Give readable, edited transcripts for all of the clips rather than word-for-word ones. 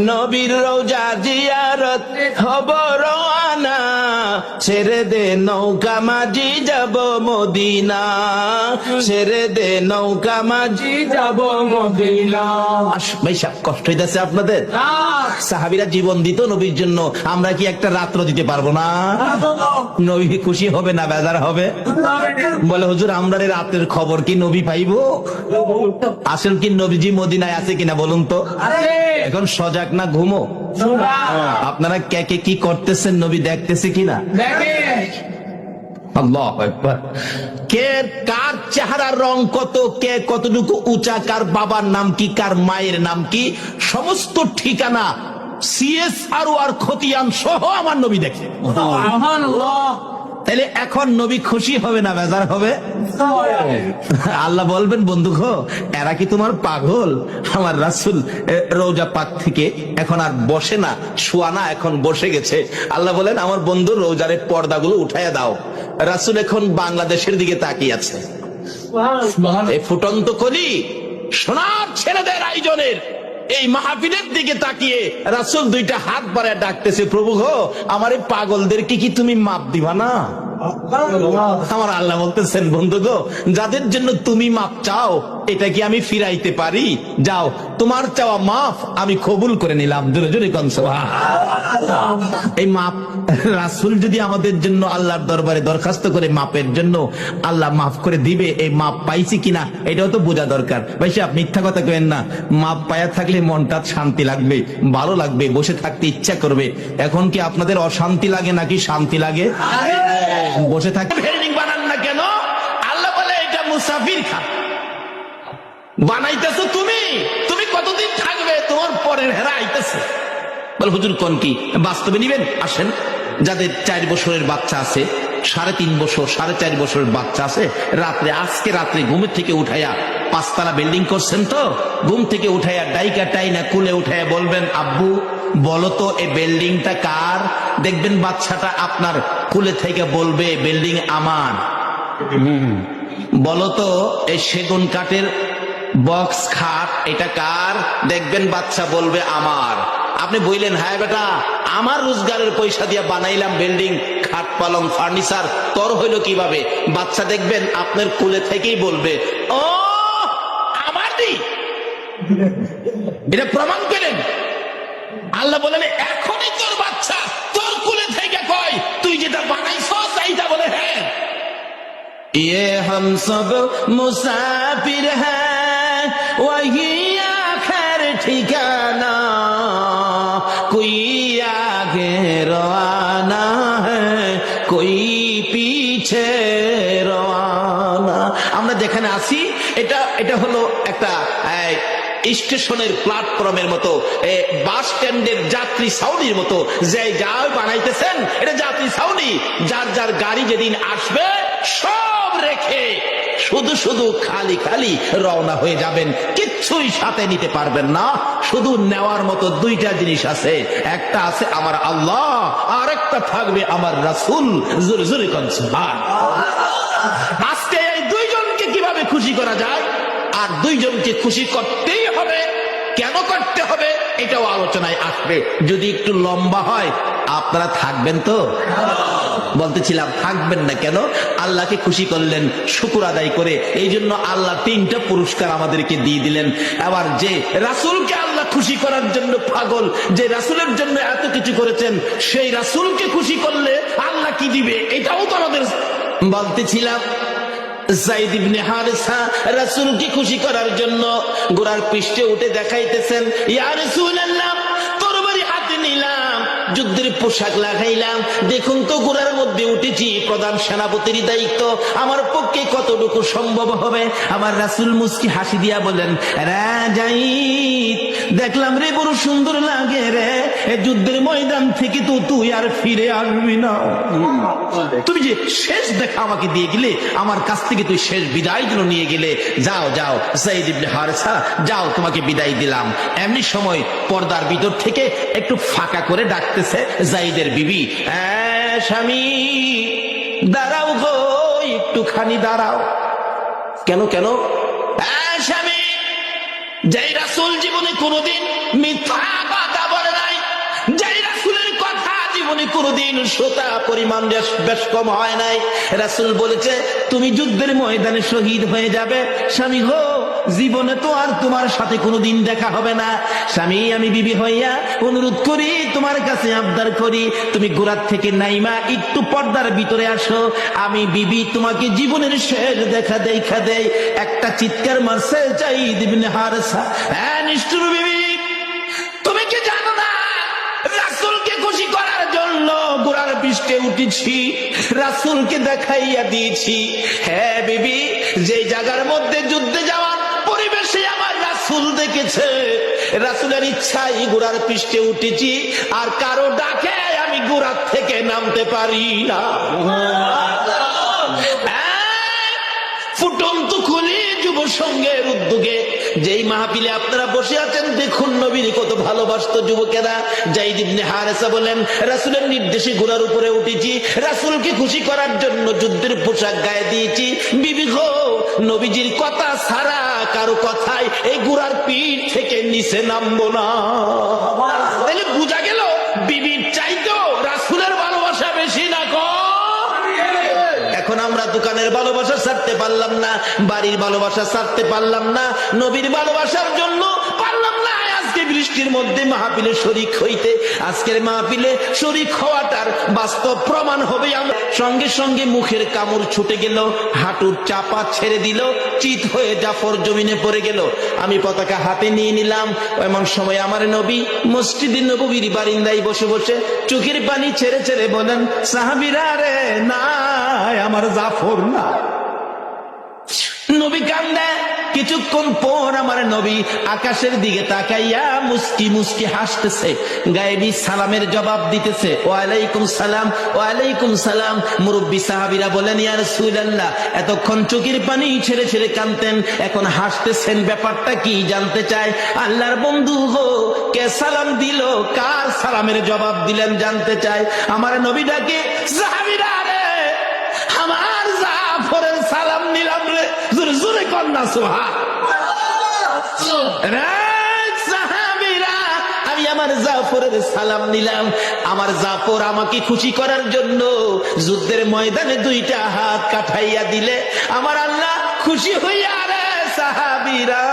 নবীর রওজা জিয়ারত হব রওয়ানা, ছেড়ে দে নৌকা মাঝি যাব মদিনা, ছেড়ে দে নৌকা মাঝি যাব মদিনা। ভাই সাহেব, কষ্ট হইতেছে আপনাদের? সাহাবীরা জীবন দিত নবীর জন্য, আমরা কি একটা রাত্র দিতে পারবো না? নবী খুশি হবে না বেজার হবে? বলে হুজুর আমরা রাতের খবর কি নবী পাইবো? আসল কি নবীজি মদিনায় আছে কিনা বলুন তো? এখন সজাগ না ঘুমো? আপনারা কে কে কি করতেছেন নবী দেখতেছে কিনা? আল্লাহু আকবার। কে কার চেহারার রং কত, কে কতটুকু উঁচা, কার বাবার নাম কি, কার মায়ের নাম কি, সমস্ত ঠিকানা CSR আর খতিয়ান সহ আমার নবী দেখে। তাহলে এখন নবী খুশি হবে না বেজার হবে? আল্লাহ বলবেন বন্ধু গো, এরা কি তোমার পাগল? আমার রাসূল রওজা পাক থেকে এখন আর বসে না, শোয়া না, এখন বসে গেছে। আল্লাহ বলেন আমার বন্ধু রওজারের পর্দাগুলো উঠাইয়া দাও। রাসূল এখন বাংলাদেশের দিকে তাকিয়ে আছে। এই ফুটন্ত কলি সোনার ছেলেদের আয়োজনের এই মাহফিলের দিকে তাকিয়ে রাসূল দুইটা হাত বাড়ায় ডাকতেছে, প্রভু গো আমার এই পাগলদেরকে কি তুমি মাপ দিবা না? আমার আল্লাহ বলতেছেন বন্ধু গো, যাদের জন্য তুমি মাপ চাও এটা কি আমি ফিরাইতে পারি? যাও, তোমার চাওয়া মাফ আমি কবুল করে নিলাম। জোরে জোরে কোন সুবহানাল্লাহ। এই মাপ রাসূল যদি আমাদের জন্য আল্লাহর দরবারে দরখাস্ত করে মাপের জন্য, আল্লাহ মাফ করে দিবে। এই মাপ পাইছি কিনা এটাও তো বোঝা দরকার। ভাই সাহেব মিথ্যা কথা কেন না, মাপ পায়া থাকলে মনটা শান্তি লাগবে, ভালো লাগবে, বসে থাকতে ইচ্ছা করবে। এখন কি আপনাদের অশান্তি লাগে নাকি শান্তি লাগে? বসে থাকতে বিল্ডিং বানান না কেন? আল্লাহ বলে এটা মুসাফির খা বানাইতেছো তুমি, তুমি কতদিন থাকবে? তোমার পরের হেরা আইতেছে। বল হুজুর কোন কি বাস্তবে নিবেন? আসেন, যাদের 4 বছরের বাচ্চা আছে, 3.5 বছর 4.5 বছরের বাচ্চা আছে, রাত্রে আজকে রাত্রে ঘুমের থেকে উঠাইয়া 5 তলা বিল্ডিং করছেন তো, ঘুম থেকে উঠাইয়া ডাইকা টাইনা কুলে উঠাইয়া বলবেন আব্বু বলো তো এই বিল্ডিংটা কার? দেখবেন বাচ্চাটা আপনার কুলে থেকে বলবে বিল্ডিং আমার। বলো তো এই সেগুন কাঠের বক্স খাট এটা কার? দেখবেন বাচ্চা বলবে আমার। আপনি বললেন হ্যাঁ বেটা আমার রোজগারের পয়সা দিয়ে বানাইলাম বিল্ডিং, খাট পালং ফার্নিচার, তোর হইল কিভাবে? বাচ্চা দেখবেন আপনার কুলে থেকেই বলবে ও আমার দি। এটা প্রমাণ পেলেন? আল্লাহ বলেন এখনই তোর বাচ্চা তোর কুলে থেকে কয় তুই যেটা বানাইছস এইটা বলে হ্যাঁ। ये हम सब मुसाफिर हैं वही आखिर ठिकाना, कोई आगे रवाना है कोई पीछे रवाना। আমরা যেখানে আছি এটা হলো একটা স্টেশনের প্ল্যাটফর্মের মতো, বাস স্ট্যান্ডের যাত্রী ছাউনির মতো। যে যা বানাইতেছেন এটা যাত্রী ছাউনি, যার যার গাড়ি যেদিন আসবে সব রেখে শুধু শুধু খালি খালি রওনা হয়ে যাবেন, কিচ্ছুই সাথে নিতে পারবেন না। শুধু নেওয়ার মতো 2টা জিনিস আছে, একটা আছে আমার আল্লাহ, আর একটা থাকবে আমার রাসূল। জোরে জোরে কোন সুবহানাল্লাহ। আজকে এই 2 জনকে কিভাবে খুশি করা যায়? আর 2 জনকে খুশি করতেই হবে। কেন করতে হবে এটাও আলোচনায় আসবে। যদি একটু লম্বা হয় আপনারা থাকবেন তো? বলতেছিলাম থাকবেন না কেন? আল্লাহকে খুশি করলেন শুকর আদায় করে, এই জন্য আল্লাহ 3টা পুরস্কার আমাদেরকে দিয়ে দিলেন। আবার যে রাসূলকে আল্লাহ খুশি করার জন্য পাগল, যে রাসূলের জন্য এত কিছু করেছেন, সেই রাসূলকে খুশি করলে আল্লাহ কি দিবে এটাও তো আমাদের বলতেছিলাম। যায়েদ ইবনে হারেসা রাসূলকে খুশি করার জন্য ঘোড়ার পৃষ্ঠে উঠে দেখাইতেছেন, ইয়া রাসূলুল্লাহ তরবারি হাতে নিলাম, যুদ্ধের পোশাক লাগাইলাম, দেখুন তো ঘোড়ার মধ্যে উঠেছি, প্রধান সেনাপতির দায়িত্ব, আমার পক্ষে কতটুকু সম্ভব হবে? আমার রাসূল মুস্কি হাসি দিয়া বলেন, যায়েদ দেখলাম রে বড় সুন্দর লাগে রে, যুদ্ধের ময়দান থেকে তো তুই আর ফিরে আসবি না। তুমি যে শেষ দেখা আমাকে দিয়ে গেলে, আমার কাছ থেকে তুই শেষ বিদায় জন্য নিয়ে গেলে, যাও যাও যায়েদ ইবনে হারেসা যাও, তোমাকে বিদায় দিলাম। এমনি সময় পর্দার ভিতর থেকে একটু ফাঁকা করে ডাকতেছে যায়েদের বিবি, স্বামী দাঁড়াও গো, একটুখানি দাঁড়াও। কেন কেন? স্বামী, যে রাসূল জীবনে কোনোদিন মিথ্যা জীবনে কোনোদিন সোতা পরিমাণ বেশ কম হয় নাই। রাসূল বলেছে তুমি যুদ্ধের ময়দানে শহীদ হয়ে যাবে। স্বামী গো, জীবনে তো আর তোমার সাথে কোনোদিন দেখা হবে না। স্বামী, আমি বিবি হইয়া অনুরোধ করি, তোমার কাছে আবদার করি, তুমি গোরার থেকে নাইমা একটু পর্দার ভিতরে আসো। আমি বিবি তোমাকে জীবনের শেষ দেখা দেই। একটা চিৎকার মারছে যায়েদ ইবনে হারেসা, হ্যাঁ নিষ্ঠুর বিবি, তুমি কি জানো না রাসূলকে খুশি করার জন্য গোরার পৃষ্ঠে উঠেছি, রাসূলকে দেখাইয়া দিয়েছি। হ্যাঁ বিবি, যে জায়গার মধ্যে যুদ্ধে যাওয়ার পরিবেশে আমার রাসূল দেখেছে, রাসূলের ইচ্ছাই গোরার পৃষ্ঠে উঠেছি, আর কারো ডাকে আমি গোরার থেকে নামতে পারি না। ফুটন্ত খুলি যুব সংঘের উদ্যোগে যেই মাহফিলে আপনারা বসে আছেন, দেখুন নবীর কত ভালোবাসতো যুবকেরা। যায়েদ ইবনে হারেসা বলেন, রাসূলের নির্দেশে ঘোড়ার উপরে উঠেছি, রাসূলকে খুশি করার জন্য যুদ্ধের পোশাক গায়ে দিয়েছি। বিবি গো, নবীজির কথা ছাড়া কারো কথায় এই ঘোড়ার পিঠ থেকে নিচে নামবো না। তাহলে বোঝা গেল বিবির চাইতো রাসূলের ভালোবাসা বেশি না কম? এখন আমরা দোকানের ভালোবাসা ছাড়তে পারলাম না, বাড়ির ভালোবাসা ছাড়তে পারলাম না, নবীর ভালোবাসার জন্য পারলাম না আজকে বৃষ্টির মধ্যে মাহফিলে শরীক হইতে। আজকের মাহফিলে শরীক হওয়াটার বাস্তব প্রমাণ হবে। সঙ্গে সঙ্গে মুখের কামড় ছুটে গেল, হাঁটুর চাপা ছেড়ে দিল, চিত হয়ে জাফর জমিনে পড়ে গেল। আমি পতাকা হাতে নিয়ে নিলাম। এমন সময় আমার নবী মসজিদে নববীর বারিন্দায় বসে বসে চোখের পানি ছেড়ে ছেড়ে বলেন, সাহাবীরা রে, না আমার জাফর না। নবী কান্দে। কিছুক্ষণ পর আমার নবী আকাশের দিকে তাকাইয়া মুস্কি মুস্কি হাসতেছে, গায়েবী সালামের জবাব দিতেছে, ওয়ালাইকুম সালাম, ওয়ালাইকুম সালাম। মুরব্বী সাহাবীরা বলেন, ইয়া রাসূলুল্লাহ, এতক্ষণ চোখের পানি ছেড়ে ছেড়ে কাঁদতেন, এখন হাসতেছেন, ব্যাপারটা কি জানতে চায়। আল্লাহর বন্ধু হো, কে সালাম দিল, কার সালামের জবাব দিলেন জানতে চায়। আমার নবী ডাকে, সাহাবীরা রে, আমার জাফরের সালাম নিলাম রে। জোরে জোরে কন্যা সুবহান। সাহাবীরা, আমি আমার জাফরের সালাম নিলাম। আমার জাফর আমাকে খুশি করার জন্য যুদ্ধের ময়দানে দুইটা হাত কাঠাইয়া দিলে আমার আল্লাহ খুশি হইয়া রে সাহাবীরা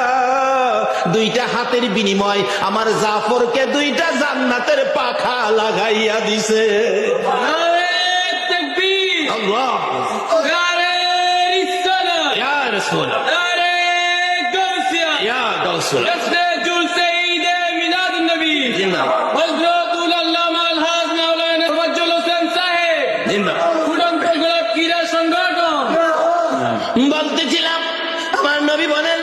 দুইটা হাতের বিনিময় আমার জাফরকে দুইটা জান্নাতের পাখা লাগাইয়া দিছে। আল্লাহ বলতেছিলাম, আমার নবী বলেন,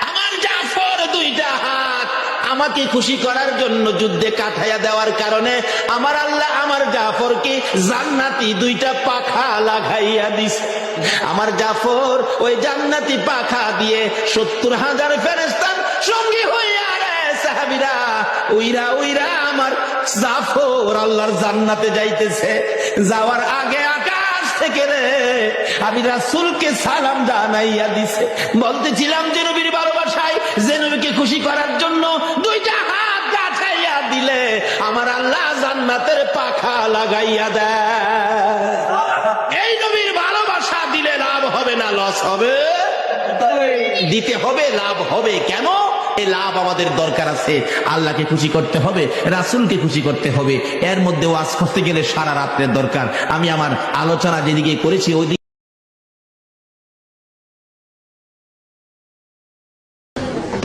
আমার জাফর দুইটা হাত আমাকে খুশি করার জন্য যুদ্ধে কাঠাইয়া দেওয়ার কারণে আমার আল্লাহ আমার জাফরকে জান্নাতি দুইটা পাখা লাগাইয়া দিছে। আমার জাফর ওই জান্নাতি পাখা দিয়ে 70,000 ফেরেশতার সঙ্গী হইয়া রে সাহাবীরা উইরা উইরা আমার জাফর আল্লাহর জান্নাতে যাইতেছে। যাওয়ার আগে আকাশ থেকে রে আমি রাসূলকে সালাম জানাইয়া দিছে। বলতেছিলাম যে নবীর ভালোবাসায়, যে নবীকে খুশি করার জন্য দুইটা হাত কাঠাইয়া দিলে আমার আল্লাহ জান্নাতের পাখা লাগাইয়া দেয়। এই নবীর ভালোবাসা দিলে লাভ হবে না লস হবে? দিতে হবে, লাভ হবে। কেন? এই লাভ আমাদের দরকার আছে। আল্লাহকে খুশি করতে হবে, রাসূলকে খুশি করতে হবে। এর মধ্যে ওয়াজ করতে গেলে সারা রাত্রের দরকার। আমি আমার আলোচনা যেদিকে করেছি ওই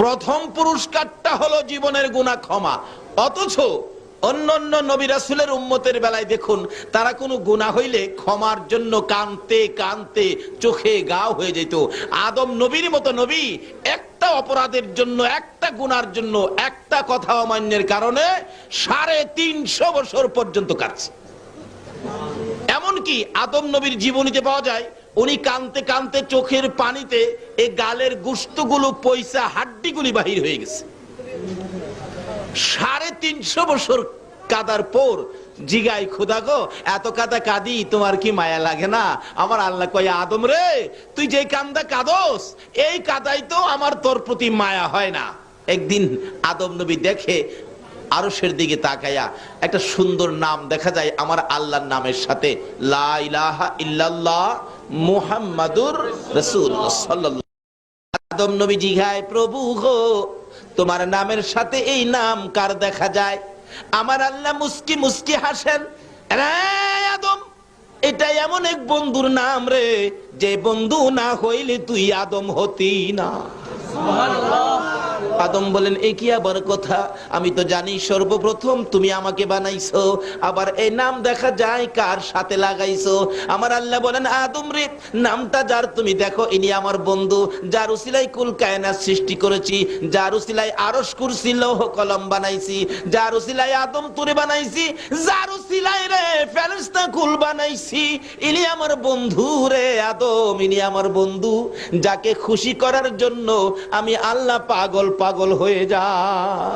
প্রথম পুরস্কারটা হলো জীবনের গুনাহ ক্ষমা। অথচ অন্যান্য নবী রাসূলের উম্মতের বেলায় দেখুন, তারা কোনো গুনাহ হইলে ক্ষমার জন্য কাঁদতে কাঁদতে চোখে গাও হয়ে যেত। আদম নবীর মতো নবী একটা অপরাধের জন্য, একটা গুনার জন্য, একটা কথা অমান্যের কারণে 350 বছর পর্যন্ত কাটছে। এমনকি আদম নবীর জীবনীতে পাওয়া যায়, উনি কাঁদতে কাঁদতে চোখের পানিতে এই গালের গোশতগুলো পয়সা হাড্ডিগুলি বাহির হয়ে গেছে। 350 বছর কাদার পর জিগাই, খোদা গো এত কাদা কাঁদি, তোমার কি মায়া লাগে না? আমার আল্লাহ কয়, আদম রে, তুই যে কান্দা কাঁদস এই কাদাই তো আমার তোর প্রতি মায়া হয় না। একদিন আদম নবী দেখে আরশের দিকে তাকায়া একটা সুন্দর নাম দেখা যায় আমার আল্লাহর নামের সাথে, লা ইলাহা ইল্লাল্লাহ মুহাম্মাদুর রাসূলুল্লাহ সাল্লাল্লাহু। আদম নবী জিজ্ঞাসা, প্রভু গো তোমার নামের সাথে এই নাম কার দেখা যায়? আমার আল্লাহ মুস্কি মুস্কি হাসেন, রে আদম এটা এমন এক বন্ধুর নাম রে, যে বন্ধু না হইলে তুই আদম হতি না। আদম বলেন, এ কি আবার কথা? আমি তো জানি সর্বপ্রথম তুমি আমাকে বানাইছো, আবার এই নাম দেখা যায় কার সাথে লাগাইছো? আমার আল্লাহ বলেন, আদম রে নামটা যার তুমি দেখো ইনি আমার বন্ধু, যার উসিলায় কুল কায়নাত সৃষ্টি করেছি, যার উসিলায় আরশ কুরসি লৌহ কলম বানাইছি, যার উসিলায় আদম তুরে বানাইছি, যার উসিলায় রে ফেরেশতা কুল বানাইছি, ইনি আমার বন্ধু রে আদম, ইনি আমার বন্ধু, যাকে খুশি করার জন্য আমি আল্লাহ পাগল পাগল হয়ে যায়।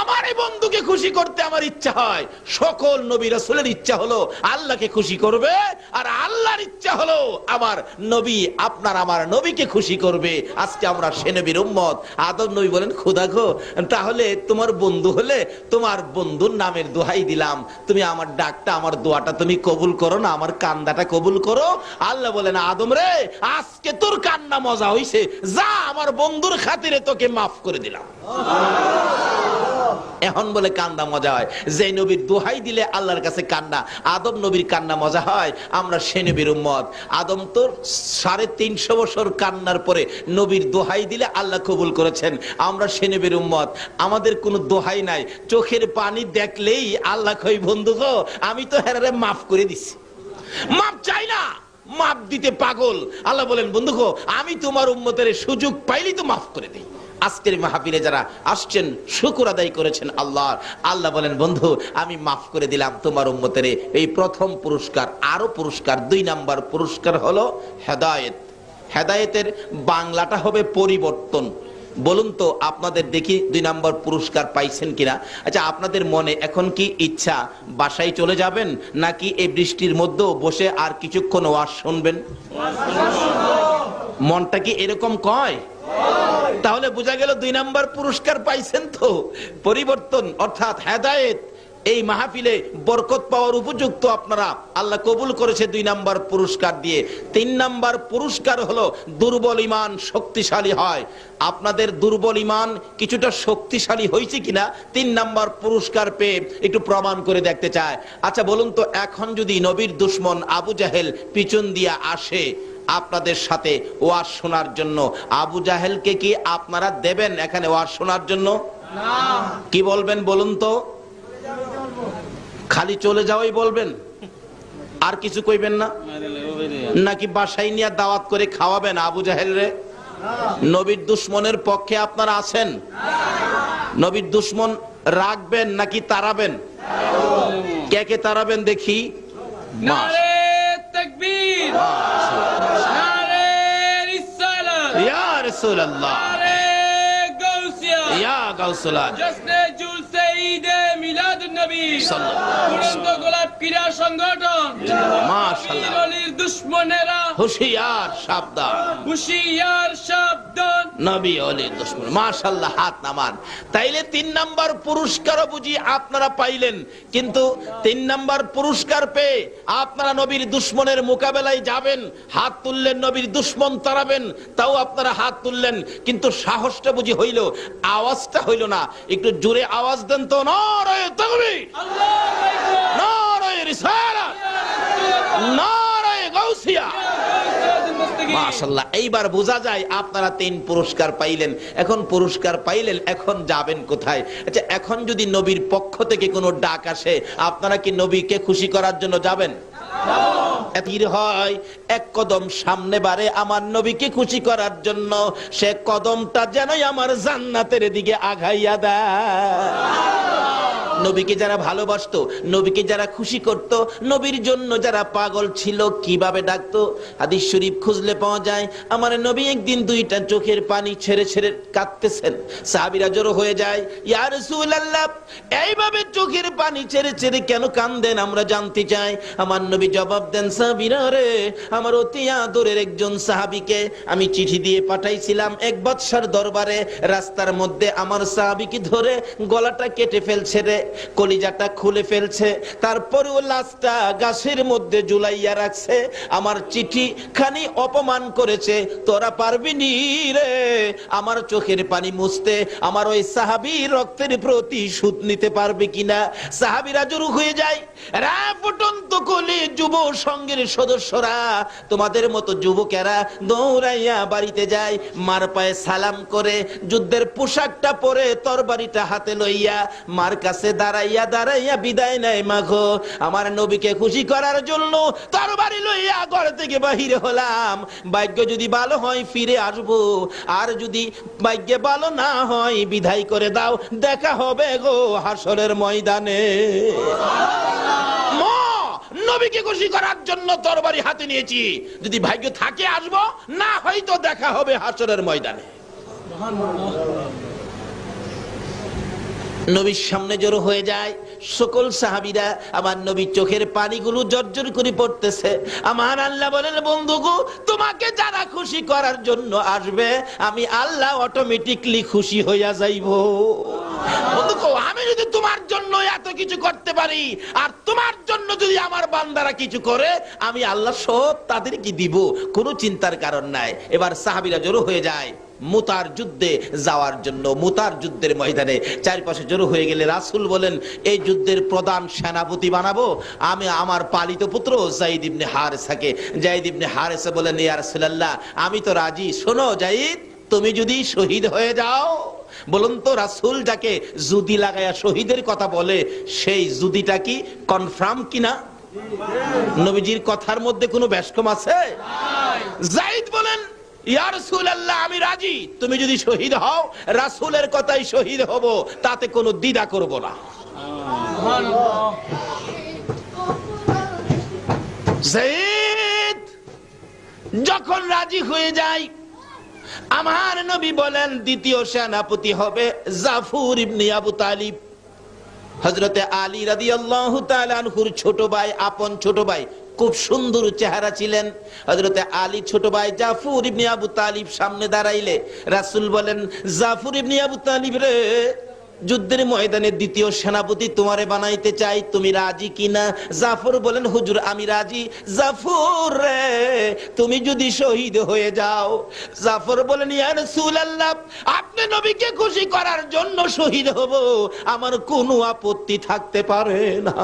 আমার এই বন্ধুকে খুশি করতে আমার ইচ্ছা হয়। সকল নবী রাসূলের ইচ্ছা হলো আল্লাহকে খুশি করবে, আর আল্লাহর ইচ্ছা হলো আমার নবী আপনার আমার নবীকে খুশি করবে। আজকে আমরা সে নবীর উম্মত। আদম নবী বলেন, খোদা গো তাহলে তোমার বন্ধু হলে তোমার বন্ধুর নামের দোহাই দিলাম, তুমি আমার ডাকটা আমার দোয়াটা তুমি কবুল করো না, আমার কান্দাটা কবুল করো। আল্লাহ বলেন, আদম রে আজকে তোর কান্না মজা হইছে, যা আমার বন্ধুর খাতিরে তোকে মাফ করে দিলাম। এখন বলে কান্না মজা হয়, যে নবীর দোহাই দিলে আল্লাহর কাছে কান্না, আদম নবীর কান্না মজা হয়। আমরা সে নবীর উম্মত। আদম তো 350 বছর কান্নার পরে নবীর দোহাই দিলে আল্লাহ কবুল করেছেন। আমরা সে নবীর উম্মত, আমাদের কোনো দোহাই নাই, চোখের পানি দেখলেই আল্লাহ কই, বন্ধু গো আমি তো হেরারে মাফ করে দিছি, মাফ চাই না, মাফ দিতে পাগল। আল্লাহ বলেন, বন্ধু গো আমি তোমার উম্মতের সুযোগ পাইলেই তো মাফ করে দিই। আজকের মাহফিলে যারা আসছেন শুকর আদায় করেছেন আল্লাহ, আল্লাহ বলেন, বন্ধু আমি মাফ করে দিলাম তোমার উম্মতের। এই প্রথম পুরস্কার। আরো পুরস্কার, 2 নাম্বার পুরস্কার হলো হেদায়েত। হেদায়েতের বাংলাটা হবে পরিবর্তন। বলুন তো আপনাদের দেখি 2 নাম্বার পুরস্কার পাইছেন কিনা। আচ্ছা আপনাদের মনে এখন কি ইচ্ছা বাসায় চলে যাবেন, নাকি এই বৃষ্টির মধ্যেও বসে আর কিছুক্ষণ ওয়াজ শুনবেন? মনটা কি এরকম কয়? তাহলে বোঝা গেল 2 নাম্বার পুরস্কার পাইছেন তো, পরিবর্তন অর্থাৎ হেদায়েত। এই মাহফিলে বরকত পাওয়ার উপযুক্ত আপনারা, আল্লাহ কবুল করেছে 2 নাম্বার পুরস্কার দিয়ে। 3 নাম্বার পুরস্কার হলো দুর্বল ঈমান শক্তিশালী হয়। আপনাদের দুর্বল ঈমান কিছুটা শক্তিশালী হয়েছে কিনা 3 নাম্বার পুরস্কার পেয়ে একটু প্রমাণ করে দেখতে চায়। আচ্ছা বলুন তো, এখন যদি নবীর দুশমন আবু জাহেল পিছন দিয়ে আসে আপনাদের সাথে ওয়াজ শোনার জন্য, আবু জাহেলকে কি আপনারা দেবেন এখানে ওয়াজ শোনার জন্য? কি বলবেন বলুন তো? খালি চলে যাওয়াই বলবেন, আর কিছু কইবেন না? নাকি বাসায় নিয়ে দাওয়াত করে খাওয়াবেন আবু জাহেল রে? নবীর দুশমনের পক্ষে আপনারা আছেন? নবীর দুশমন রাখবেন নাকি তাড়াবেন? কে কে তাড়াবেন দেখি? নারে তাকবীর, নারে রিসালাত, ইয়া রাসূলুল্লাহ, নারে গাউসিয়া, ইয়া গাউসুল্লাহ, জশ্নে জুলসে ঈদে মিলাদুন নবী সাল্লাল্লাহু আলাইহি তুরন্ত গোলাপ ক্রীড়া সংগঠন। মাশাআল্লাহ। নবীর দুশমনেরা হুশিয়ার সাবধান, হুশিয়ার সাবধান। নবী ওলির দুশমন। মাশাআল্লাহ, হাত নামান। তাইলে 3 নাম্বার পুরস্কারও বুঝি আপনারা পাইলেন, কিন্তু 3 নাম্বার পুরস্কার পেয়ে আপনারা নবীর দুশমনের মোকাবেলায় যাবেন, হাত তুললেন, নবীর দুশমন তাড়াবেন, তাও আপনারা হাত তুললেন, কিন্তু সাহসটা বুঝি হইল, আওয়াজটা হইল না। একটু জোরে আওয়াজ দেন তো, নারে তাকবীর, আল্লাহু আকবার, নারে রিসালাত, নারে গাউসিয়া। মাশাআল্লাহ, এইবার বোঝা যায় আপনারা 3 পুরস্কার পাইলেন। এখন পুরস্কার পাইলেন, এখন যাবেন কোথায়? আচ্ছা এখন যদি নবীর পক্ষ থেকে কোনো ডাক আসে, আপনারা কি নবীকে খুশি করার জন্য যাবেন? এতির হয় এক কদম সামনে বাড়ে আমার নবীকে খুশি করার জন্য, সে কদমটা যেন আমার জান্নাতের দিকে আগাইয়া দেয়। নবীকে যারা ভালোবাসতো, নবীকে যারা খুশি করত, নবীর জন্য যারা পাগল ছিল, কিভাবে ডাকতো? হাদিস শরীফ খুঁজলে পাওয়া যায়, আমার নবী একদিন দুইটা চোখের পানি ছেড়ে ছেড়ে কাঁদতেছেন। সাহাবীরা জড়ো হয়ে যায়, ইয়া রাসূলুল্লাহ, এইভাবে চোখের পানি ছেড়ে ছেড়ে কেন কাঁদেন, আমরা জানতে চাই। আমার নবী জবাব দেন, সাহাবীরা রে, আমার অতি আদরের একজন সাহাবীকে আমি চিঠি দিয়ে পাঠাইছিলাম এক বাদশার দরবারে, রাস্তার মধ্যে আমার সাহাবীকে ধরে গলাটা কেটে ফেলছে রে, কলিজাটা খুলে ফেলছে, তারপরেও লাশটা গাছের মধ্যে ঝুলাইয়া রাখছে। আমার চিঠি খানি অপমান করেছে, তোরা পারবি নি রে আমার চোখের পানি মুছতে, আমার ওই সাহাবীর রক্তের প্রতিশোধ নিতে পারবে কিনা? সাহাবীরা জড়ো হয়ে যায়। ফুটন্ত কলি যুব সংঘের সদস্যরা, তোমাদের মতো যুবকেরা দৌড়াইয়া বাড়িতে যায়, মার পায়ে সালাম করে যুদ্ধের পোশাকটা পরে তরবারিটা হাতে লইয়া মার কাছে দাঁড়াইয়া দাঁড়াইয়া বিদায় নেয়। মাগো, আমার নবীকে খুশি করার জন্য তরবারি লইয়া ঘর থেকে বাহির হলাম, ভাগ্য যদি ভালো হয় ফিরে আসবো, আর যদি ভাগ্যে ভালো না হয় বিদায় করে দাও, দেখা হবে গো হাসরের ময়দানে। নবীকে খুশি করার জন্য তরবারি হাতে নিয়েছি, যদি ভাগ্য থাকে আসবো, না হয়তো দেখা হবে হাসরের ময়দানে। নবীর সামনে জড়ো হয়ে যায় সকল সাহাবীরা, আমার নবীর চোখের পানিগুলো জর্জর করে পড়তেছে। আমার আল্লাহ বলেন, বন্ধুগো, তোমাকে যারা খুশি করার জন্য আসবে, আমি আল্লাহ অটোমেটিকলি খুশি হইয়া যাইব। বন্ধুগো, আমি যদি তোমার জন্য এত কিছু করতে পারি, আর তোমার জন্য যদি আমার বান্দারা কিছু করে, আমি আল্লাহ সব তাদেরকে দিব, কোনো চিন্তার কারণ নাই। এবার সাহাবীরা জড়ো হয়ে যায় মুতার যুদ্ধে যাওয়ার জন্য। মুতার যুদ্ধের ময়দানে চারপাশে জড়ো হয়ে গেলে রাসূল বলেন, এই যুদ্ধের প্রধান সেনাপতি বানাবো আমি আমার পালিত পুত্র যায়েদ ইবনে হারেসাকে। যায়েদ ইবনে হারেসা বলেন, ইয়া রাসূলুল্লাহ, আমি তো রাজি। শোনো যায়েদ, তুমি যদি শহীদ হয়ে যাও, বলুন তো রাসূল যাকে জুদি লাগায়া শহীদের কথা বলে, সেই জুদিটা কি কনফার্ম কিনা? নবীজির কথার মধ্যে কোনো ব্যস্কম আছে? যায়েদ বলেন, ইয়া রাসূলুল্লাহ, আমি রাজি, তুমি যদি শহীদ হও, রাসূলের কথাই শহীদ হব, তাতে কোনো দ্বিধা করব না। যায়েদ যখন রাজি হয়ে যায়, আমার নবী বলেন দ্বিতীয় সেনাপতি হবে জাফর ইবনে আবু তালিব। হযরতে আলী রাদিয়াল্লাহু তাআলা আনহুর ছোট ভাই, আপন ছোট ভাই, খুব সুন্দর চেহারা ছিলেন। হযরতে আলী ছোট ভাই জাফর ইবনে আবু তালিব সামনে দাঁড়াইলে রাসূল বলেন, জাফর ইবনে আবু তালিব রে, যুদ্ধের ময়দানে দ্বিতীয় সেনাপতি তোমারে বানাইতে চাই, তুমি রাজি কিনা? জাফর বলেন, হুজুর আমি রাজি। জাফর রে, তুমি যদি শহীদ হয়ে যাও। জাফর বলেন, ইয়া রাসূলুল্লাহ, আপনি নবীকে খুশি করার জন্য শহীদ হব, আমার কোনো আপত্তি থাকতে পারে না।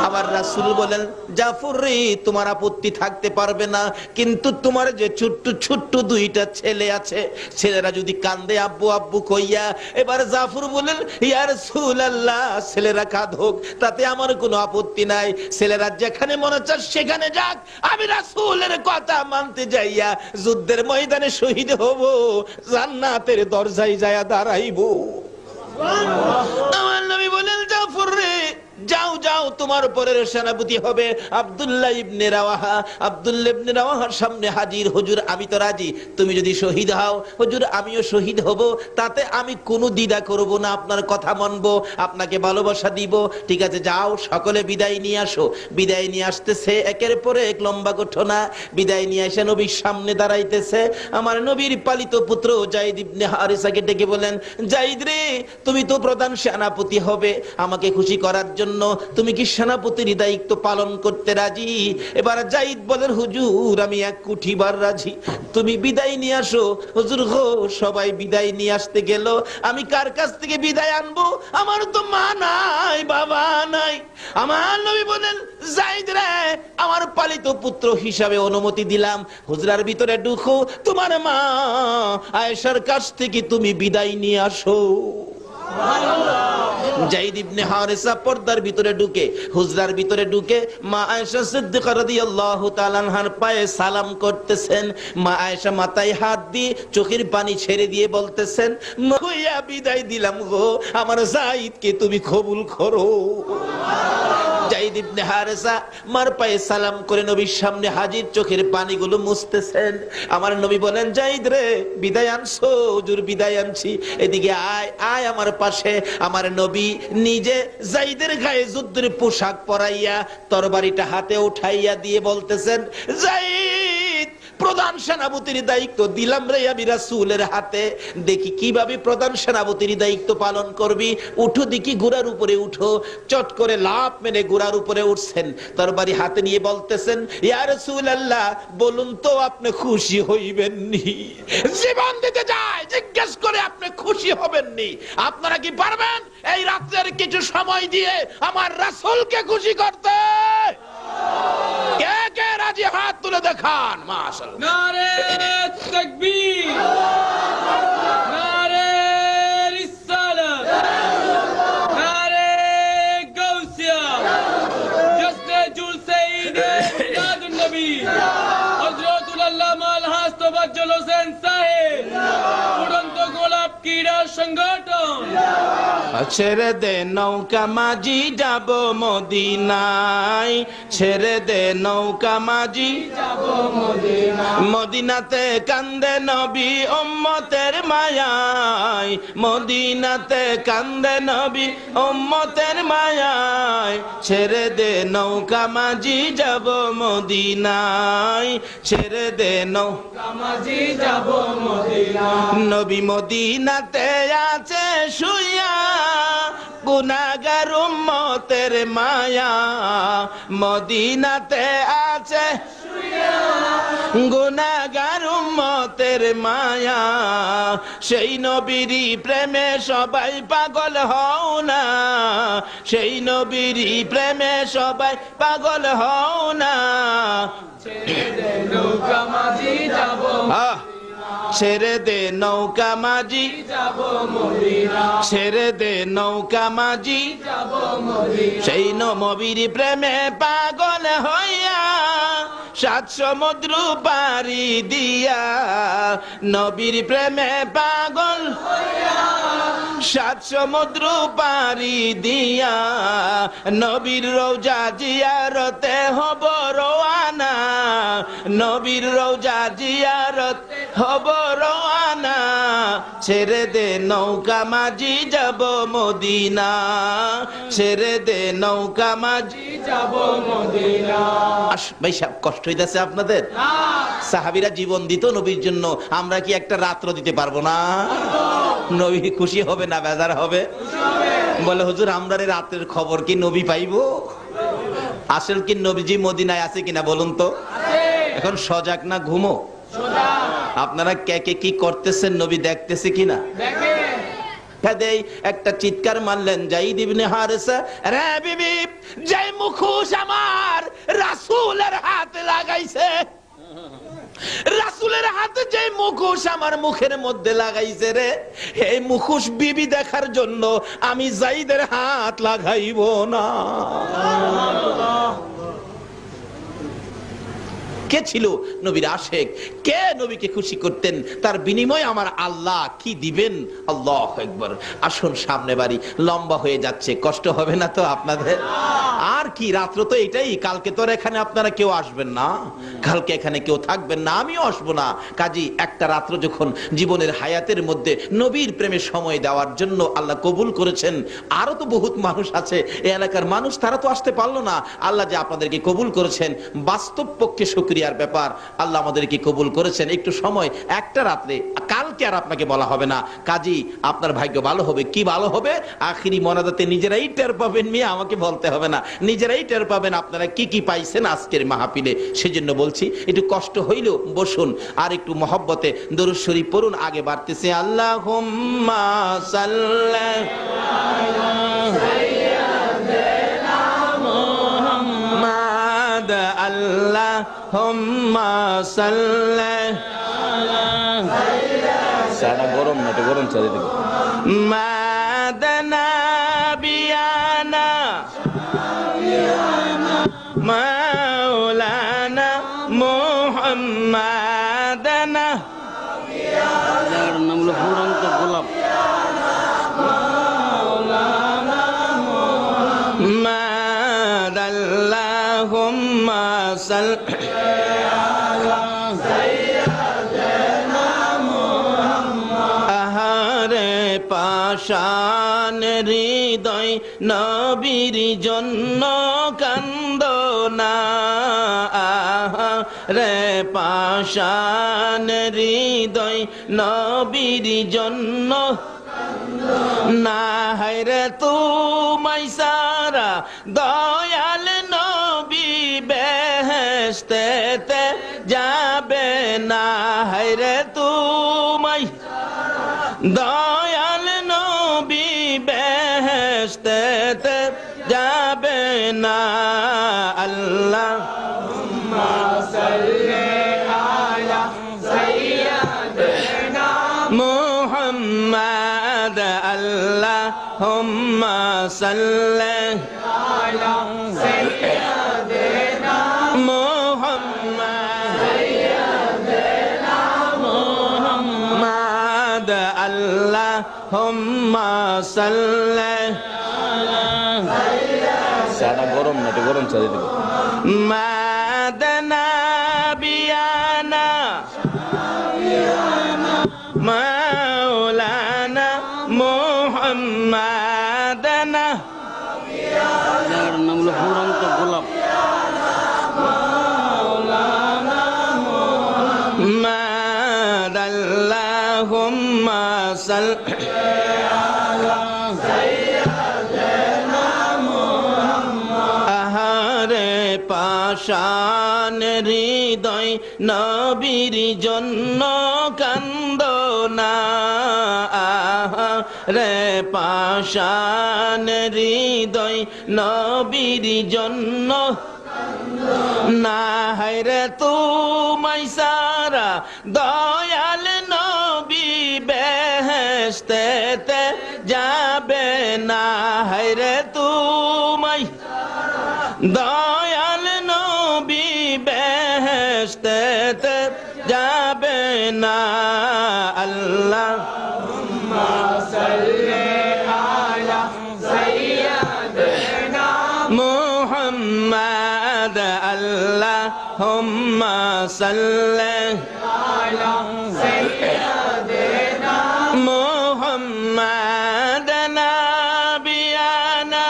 আবার রাসূল বলেন, জাফর রে, তোমার আপত্তি থাকতে পারবে না, কিন্তু তোমার যে ছোট্ট ছোট্ট দুইটা ছেলে আছে, ছেলেরা যদি কান্দে আব্বু আব্বু কইয়া, এবার জাফর বলেন, ইয়া রাসূলুল্লাহ, ছেলেরা কাঁদুক, তাতে আমার কোনো আপত্তি নাই, ছেলেরা যেখানে মনে চায় সেখানে যাক, আমি রাসূলের কথা মানতে যাইয়া যুদ্ধের ময়দানে শহীদ হব, জান্নাতের দরজায় যায়া দাঁড়াইব। আমার নবী বলেন, জাফর রে, যাও যাও, তোমার পরের সেনাপতি হবে আব্দুল্লাহ ইবনে রাওয়াহা। আব্দুল্লাহ ইবনে রাওয়াহার সামনে হাজির, হুজুর আমি তো রাজি, তুমি যদি শহীদ হও, হুজুর আমিও শহীদ হব, তাতে আমি কোনো দ্বিধা করব না, আপনার কথা মানবো, আপনাকে ভালোবাসা দিব। ঠিক আছে, যাও, সকলে বিদায় নিয়ে আসো। বিদায় নিয়ে আসতেছে, একের পরে এক লম্বা ঘটনা। বিদায় নিয়ে এসে নবীর সামনে দাঁড়াইতেছে। আমার নবীর পালিত পুত্র যায়েদ ইবনে হারেসাকে ডেকে বলেন, যায়েদ রে, তুমি তো প্রধান সেনাপতি হবে, আমাকে খুশি করার জন্য তুমি কি সেনাপতির দায়িত্ব পালন করতে রাজি? এবার যায়েদ বলেন, হুজুর আমি এক কোটিবার রাজি, তুমি বিদায় নিয়ে আসো। হুজুর গো, সবাই বিদায় নিয়ে আসতে গেল, আমি কার কাছ থেকে বিদায় আনবো? আমার তো মা নাই, বাবা নাই। আমার নবী বলেন, যায়েদ রে, আমার পালিত পুত্র হিসাবে অনুমতি দিলাম, হুজরার ভিতরে ঢুকো, তোমার মা আয়েশার কাছ থেকে তুমি বিদায় নিয়ে আসো। যায়েদ ইবনে হারেসা পর্দার ভিতরে ঢুকে, হুজরার ভিতরে ঢুকে মা আয়েশা সিদ্দিকা রাদিয়াল্লাহু তাআলা আনহার পায়ে সালাম করতেছেন। মা আয়েশা মাথায় হাত দিয়ে চোখের পানি ছেড়ে দিয়ে বলতেছেন, মা বিদায় দিলাম গো, আমার যায়েদকে তুমি কবুল করো। যায়েদ ইবনে হারেসা মার পায়ে সালাম করে নবীর সামনে হাজির, চোখের পানিগুলো মুছতেছেন। আমার নবী বলেন, যায়েদ রে বিদায় আনছো? হুজুর বিদায় আনছি। এদিকে আয় আয় আমার পাশে। আমার নবী নিজে যায়েদের গায়ে যুদ্ধের পোশাক পরাইয়া তরবারিটা হাতে উঠাইয়া দিয়ে বলতেছেন, যায়েদ প্রধান সেনাপতির দায়িত্ব দিলাম রে আমি রাসূলের হাতে, দেখি কিভাবে প্রধান সেনাপতির দায়িত্ব পালন করবি। উঠো দেখি, ঘোড়ার উপরে উঠো। চট করে লাফ মেরে ঘোড়ার উপরে উঠছেন, তরবারি হাতে নিয়ে বলতেছেন, ইয়া রাসূলুল্লাহ বলুন তো আপনি খুশি হইবেন নি? জীবন দিতে যায় জিজ্ঞেস করে আপনি খুশি হবেন নি? আপনারা কি পারবেন এই রাত্রের কিছু সময় দিয়ে আমার রাসূলকে খুশি করতে? কে কে রাজি? হাত তুলে দেখান। মাশাআল্লাহ। নারে তাকবীর, নারে রিসালাত, নারে গাউসিয়া, জশ্নে জুলসে ঈদে মিলাদুন নবী হযরতুল আল্লামা আলহাজ তোফাজ্জল হোসেন সাহেব, উড়ন্ত গোলাপ ক্রীড়া সংগঠন। ছেড়ে দে নৌকা মাঝি যাব মদিনায়, ছেড়ে দে নৌকা মাঝি যাব মদিনায়, মদিনাতে কান্দে নবী উম্মতের মায়ায়, মদিনাতে কান্দে নবী উম্মতের মায়ায়, ছেড়ে দে নৌকা মাঝি যাব মদিনায়, ছেড়ে দে নৌকা মাঝি যাব মদিনায়। নবী মদিনাতে আছে শুইয়া, গুনাহগার উম্মতের মায়া, মদিনাতে আছে শুইয়া, গুনাহগার উম্মতের মায়া। সেই নবীরই প্রেমে সবাই পাগল হও না, সেই নবীরই প্রেমে সবাই পাগল হও না। ছেড়ে দে নৌকা মাঝি যাব, ছেড়ে দে নৌকা মাঝি যাব মদিনা, ছেড়ে দে নৌকা মাঝি যাব মদিনা। সেই নবীর প্রেমে পাগল হইয়া 7 সমুদ্র পারি দিয়া, নবীর প্রেমে পাগল হইয়া 7 সমুদ্র পারি দিয়া, নবীর রওজা জিয়ারতে হব রওয়ানা, নবীর রওজা জিয়ারতে হব রওয়ানা। ছেড়ে দে নৌকা মাঝি যাব মদিনা, ছেড়ে দে নৌকা মাঝি যাব মদিনা। ভাই সাহেব কষ্ট হইতাছে আপনাদের? সাহাবীরা জীবন দিত নবীর জন্য, আমরা কি একটা রাত্র দিতে পারবো না? নবী খুশি হবে না বেজার হবে? বলে হুজুর আমরা রাতের খবর কি নবী পাইবো? আসল কি নবীজি মদিনায় আছে কিনা বলুন তো? এখন সজাগ না ঘুমো? আপনারা কে কে কি করতেছেন নবী দেখতেছে কিনা? একটা চিৎকার মারলেন যায়েদ ইবনে হারেসা, রে বিবি যে মুখোশ আমার রাসূলের হাতে লাগাইছে, রাসূলের হাতে যে মুখোশ আমার মুখের মধ্যে লাগাইছে রে, এই মুখোশ বিবি দেখার জন্য আমি যায়েদের হাত লাগাইব না। কে ছিল নবীর আশেক? কে নবীকে খুশি করতেন? তার বিনিময়ে আমার আল্লাহ কি দিবেন? আল্লাহু আকবার। আসুন সামনে বাড়ি, লম্বা হয়ে যাচ্ছে, কষ্ট হবে না তো আপনাদের? আর কি রাত্র তো এটাই, কালকে তো এখানে আপনারা কেউ আসবেন না, কালকে এখানে কেউ থাকবেন না, আমিও আসবো না। কাজী একটা রাত্র যখন জীবনের হায়াতের মধ্যে নবীর প্রেমে সময় দেওয়ার জন্য আল্লাহ কবুল করেছেন, আরো তো বহুত মানুষ আছে এই এলাকার মানুষ, তারা তো আসতে পারলো না। আল্লাহ যে আপনাদেরকে কবুল করেছেন, বাস্তব পক্ষে শুকরিয়ার ব্যাপার। আল্লাহ আমাদেরকে কবুল করেছেন। একটু সময়, একটা রাত্রে, কালকে আর আপনাকে বলা হবে না। কাজী আপনার ভাগ্য ভালো হবে। কি ভালো হবে? আখিরি মোনাজাতে নিজেরাই টের পাবেন, মিয়া আমাকে বলতে হবে না, নিজেরাই টের পাবেন আপনারা কি কি পাইছেন আজকের মাহফিলে। সেজন্য বলছি একটু কষ্ট হইলেও বসুন, আর একটু মহব্বতে দরুদ শরীফ পড়ুন। আগে বাড়তেছে আল্লাহুম্মা সাল্লি আল্লাহুম্মা সাল্লি সারা গরম না, গরম চালিয়ে দেব। মাদানা ফুরন্ত গোলাপ মাদাল্লাহুম্মা সাল্লি আহারে পাষাণ হৃদয় নবীর জন্য কান্দনা আহারে পাষাণ হৃদয় নবীর জন্য না হায়রে তুমাই সারা দয়াল নবী বেহেশতেতে যাবে না হায়রে তুমাই দয়াল নবী বেহেশতেতে যাবে না আল্লাহ মুহাম্মদ আল্লাহুম্মা সাল্লি আলা সাইয়্যিদিনা মুহাম্মদ আল্লাহুম্মা সাল্লি সাদা গরম না, গরম চা দিতে মাদনা বিয়ানা মাওলানা মুহাম্মাদানা যার নাম হলো ফুরন্ত গোলাপ মাদাল্লাহুম্মা সাল্লি আহারে পাষাণ হৃদয় নবীর জন্য কান্দনা আহারে পাষাণ হৃদয় নবীর জন্য না হায়রে তুমাই সারা দয়াল নবী বেহেশতেতে যাবে না হায়রে তুমাই দয়াল নবী বেহেশতেতে যাবে না আল্লাহ মুহাম্মদ আল্লাহুম্মা সাল্লি আলা সাইয়্যিদিনা মুহাম্মদ নাবিয়ানা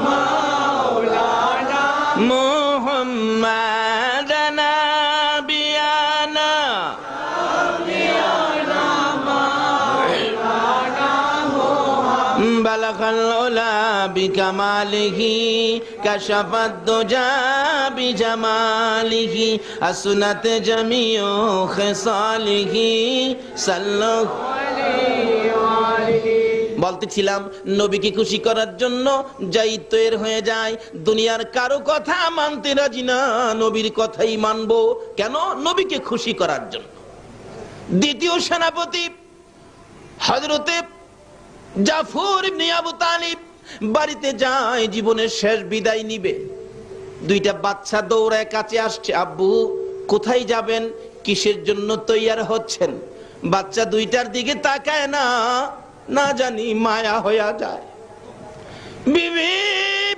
মাওলানা মুহাম্মদ নাবিয়ানা বালাগাল উলা বিকামালিহি কাশাফাদ দুজা বিজামালিহি আসনাত জামিউ খিসালিহি সাল্লাল্লাহু আলাইহি। বলতেছিলাম নবীকে খুশি করার জন্য যাই তৈর হয়ে যায়, দুনিয়ার কারো কথা মানতে রাজি না, নবীর কথাই মানবো। কেন? নবীকে খুশি করার জন্য। দ্বিতীয় সেনাপতি হযরতে জাফর ইবনে আবু তালিব বাড়িতে যায়, জীবনের শেষ বিদায় নিবে। দুইটা বাচ্চা দৌড়ায় কাছে আসছে, আব্বু কোথায় যাবেন, কিসের জন্য তৈয়ার হচ্ছেন? বাচ্চা দুইটার দিকে তাকায় না, না জানি মায়া হইয়া যায়। বিবি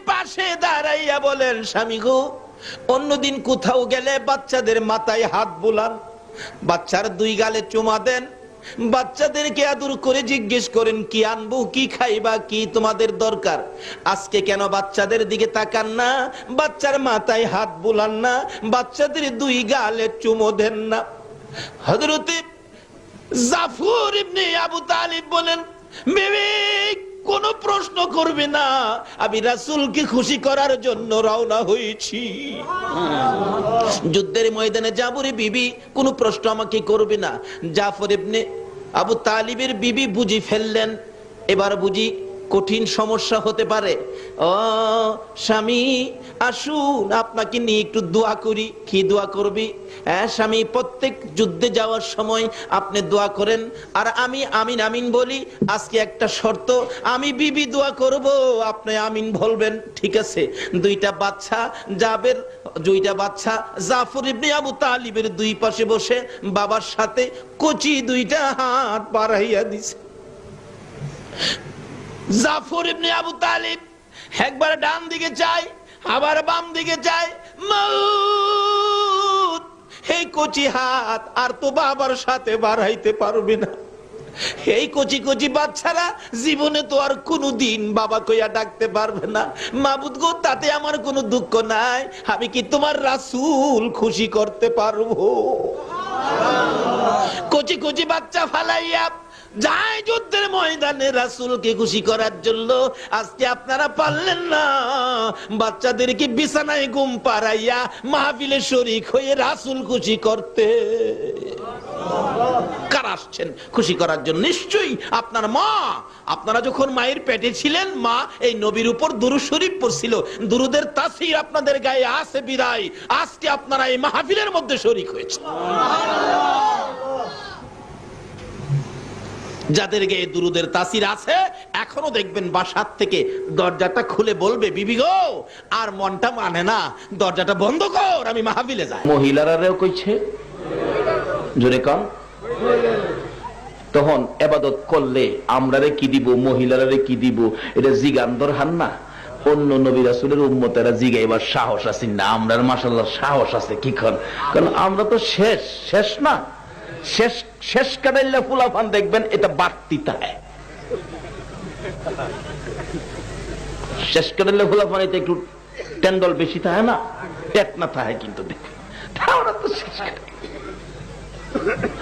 পাশে দাঁড়াইয়া বলেন, স্বামী গো, অন্যদিন কোথাও গেলে বাচ্চাদের মাথায় হাত বুলান, বাচ্চার দুই গালে চুমা দেন, বাচ্চাদেরকে আদর করে জিজ্ঞেস করেন কি আনবো, কি খাইবা, কি তোমাদের দরকার। আজকে কেন বাচ্চাদের দিকে তাকান না, বাচ্চার মাথায় হাত বুলান না, বাচ্চাদের দুই গালে চুমো দেন না? হযরতে জাফর ইবনে আবু তালিব বলেন, বিবি কোনো প্রশ্ন করবে না, আমি রাসূলকে খুশি করার জন্য রওনা হয়েছি। যুদ্ধের ময়দানে যাবো রে বিবি, কোনো প্রশ্ন আমাকে করবে না। জাফর ইবনে আবু তালিবের বিবি বুঝি ফেললেন, এবার বুঝি কঠিন সমস্যা হতে পারে। ও স্বামী আসুন, আপনাকে নিয়ে একটু দোয়া করি। কি দোয়া করবি? স্বামী, প্রত্যেক যুদ্ধে যাওয়ার সময় আপনি দোয়া করেন আর আমি আমিন আমিন বলি। আজকে একটা শর্ত, আমি বিবি দোয়া করব, আপনি আমিন বলবেন। ঠিক আছে। দুইটা বাচ্চা জাবের দুইটা বাচ্চা জাফর ইবনে আবু তালিবের দুই পাশে বসে বাবার সাথে কচি দুইটা হাত বাড়াইয়া দিছে। জাফর ইবনে আবু তালিব একবার ডান দিকে চায়, আবার বাম দিকে চায়। মাউত, এই কচি হাত আর তো বাবার সাথে বাড়াইতে পারবে না। এই কচি কচি বাচ্চারা জীবনে তো আর কোনোদিন বাবা কইয়া ডাকতে পারবে না। মাবুদ গো, তাতে আমার কোনো দুঃখ নাই, আমি কি তোমার রাসূল খুশি করতে পারবো? কচি কচি বাচ্চা ফালাইয়া যায় যুদ্ধের ময়দানে রাসূলকে খুশি করার জন্য। আজকে আপনারা পারলেন না বাচ্চাদেরকে বিছানায় ঘুম পাড়াইয়া মাহফিলে শরীক হয়ে রাসূল খুশি করতে। কারা আসছেন খুশি করার জন্য? নিশ্চয়ই আপনার মা। আপনারা যখন মায়ের পেটে ছিলেন, মা এই নবীর উপর দুরূদ শরীফ পড়ছিল। দুরূদের তাসীর আপনাদের গায়ে আছে বিরাই আজকে আপনারা এই মাহফিলের মধ্যে শরীক হয়েছে। যাদের গায়ে দুরূদের তাসীর আছে এখনো দেখবেন বাসার থেকে দরজাটা খুলে বলবে, বিবি গো আর মনটা মানে না, দরজাটা বন্ধ কর, আমি মাহফিলে যাই। মহিলারাও কইছে জোরে কন। তখন ইবাদত করলে আমরারে কি দিব, মহিলারে কি দিব, এটা জিগান্দর হান না। অন্য নবী রাসূলের উম্মতেরা জিগাইবার সাহস আছে না, আমরার মাশাআল্লাহ সাহস আছে। কি কারণ আমরা তো শেষ না, শেষ কাটাইলে ফুলাফান দেখবেন এটা বাড়তি থাকে। শেষ কাটাইলে ফুলাফান এটা একটু টেন্ডল বেশি থাকে না, পেট না থাকে, কিন্তু দেখবেন আমরা তো শেষ কাটাই।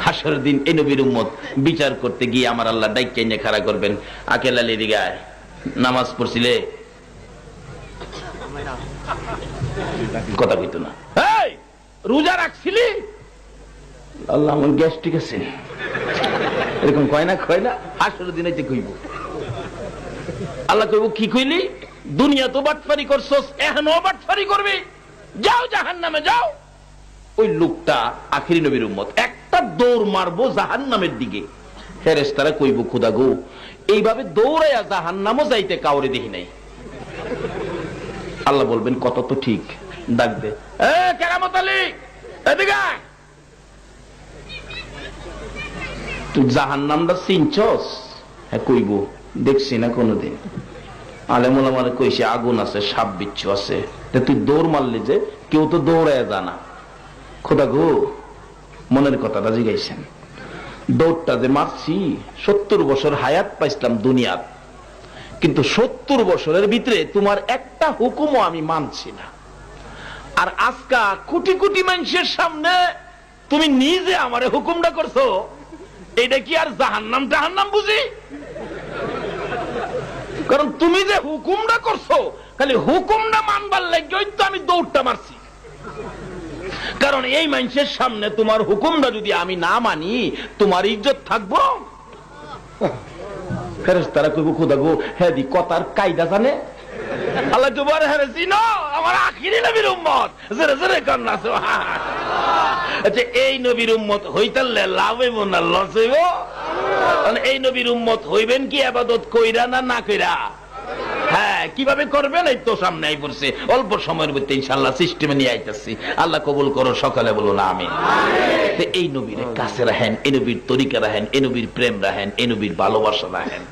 হাসরের দিন এই নবীর উম্মত বিচার করতে গিয়ে আমার আল্লাহ ডাইকে নিয়ে খাড়া করবেন। আকেল আলী দিগায় নামাজ পড়ছিলে, কথা কইতো না। এই রোজা রাখছিলি, আল্লাহ আমার গ্যাস ঠিক আছে, এরকম কয় না হাসরের দিন এতে কইব। আল্লাহ কইব কি কইলি, দুনিয়া তো বাটফারি করছস, এখনো বাটফারি করবি, যাও জাহান্নামে যাও। ওই লোকটা আখিরি নবীর উম্মত একটা দৌড় মারবো জাহান্নামের দিকে, ফেরেশতারা কইব খোদা গো এইভাবে দৌড়াইয়া জাহান্নামও যাইতে কাউরে দেখি নাই। আল্লাহ বলবেন কত তো ঠিক, ডাক দে, এ কেরামত আলী এদিকে আয়। তুই জাহান্নামটা চিনছস? হ্যাঁ কইব, দেখছি না কোনোদিন। আলেম ওলামারে কইছে আগুন আছে, সাপ বিচ্ছু আছে, তুই দৌড় মারলি যে, কেউ তো দৌড়ায় জানা। খোদা গো মনের কথাটা জিগাইছেন, দৌড়টা যে মারছি 70 বছর হায়াত পাইছিলাম দুনিয়াত, কিন্তু 70 বছরের ভিতরে তোমার একটা হুকুমও আমি মানছি না। আর আজকা কোটি কোটি মানুষের সামনে তুমি নিজে আমারে হুকুমটা করছো, এটা কি আর জাহান্নাম বুঝি? কারণ তুমি যে হুকুমটা করছো, খালি হুকুমটা মানবার লাগে তো আমি দৌড়টা মারছি। কারণ এই মানুষের সামনে তোমার হুকুমটা যদি আমি না মানি, তোমার ইজ্জত থাকবো? ফেরেশতারা কইব খোদা গো হ্যাঁ দি কথার কায়দা জানে। আল্লাহ তোমার হেরেছি না, আমার আখিরি নবীর উম্মত, জোরে জোরে কান না সুবহান। আচ্ছা এই নবীর উম্মত হইতালে লাভ হইব না লস হইব? কারণ এই নবীর উম্মত হইবেন কি ইবাদত কইরা না কইরা? হ্যাঁ, কিভাবে করবেন এই তো সামনে আই পড়ছে, অল্প সময়ের মধ্যে ইনশাআল্লাহ সিস্টেমে নিয়ে আইতাছি। আল্লাহ কবুল করো, সকালে বলুন আমিন। এই নবীর কাছে রাখেন, এই নবীর তরিকা রাখেন, এই নবীর প্রেম রাখেন, এই নবীর ভালোবাসা রাখেন।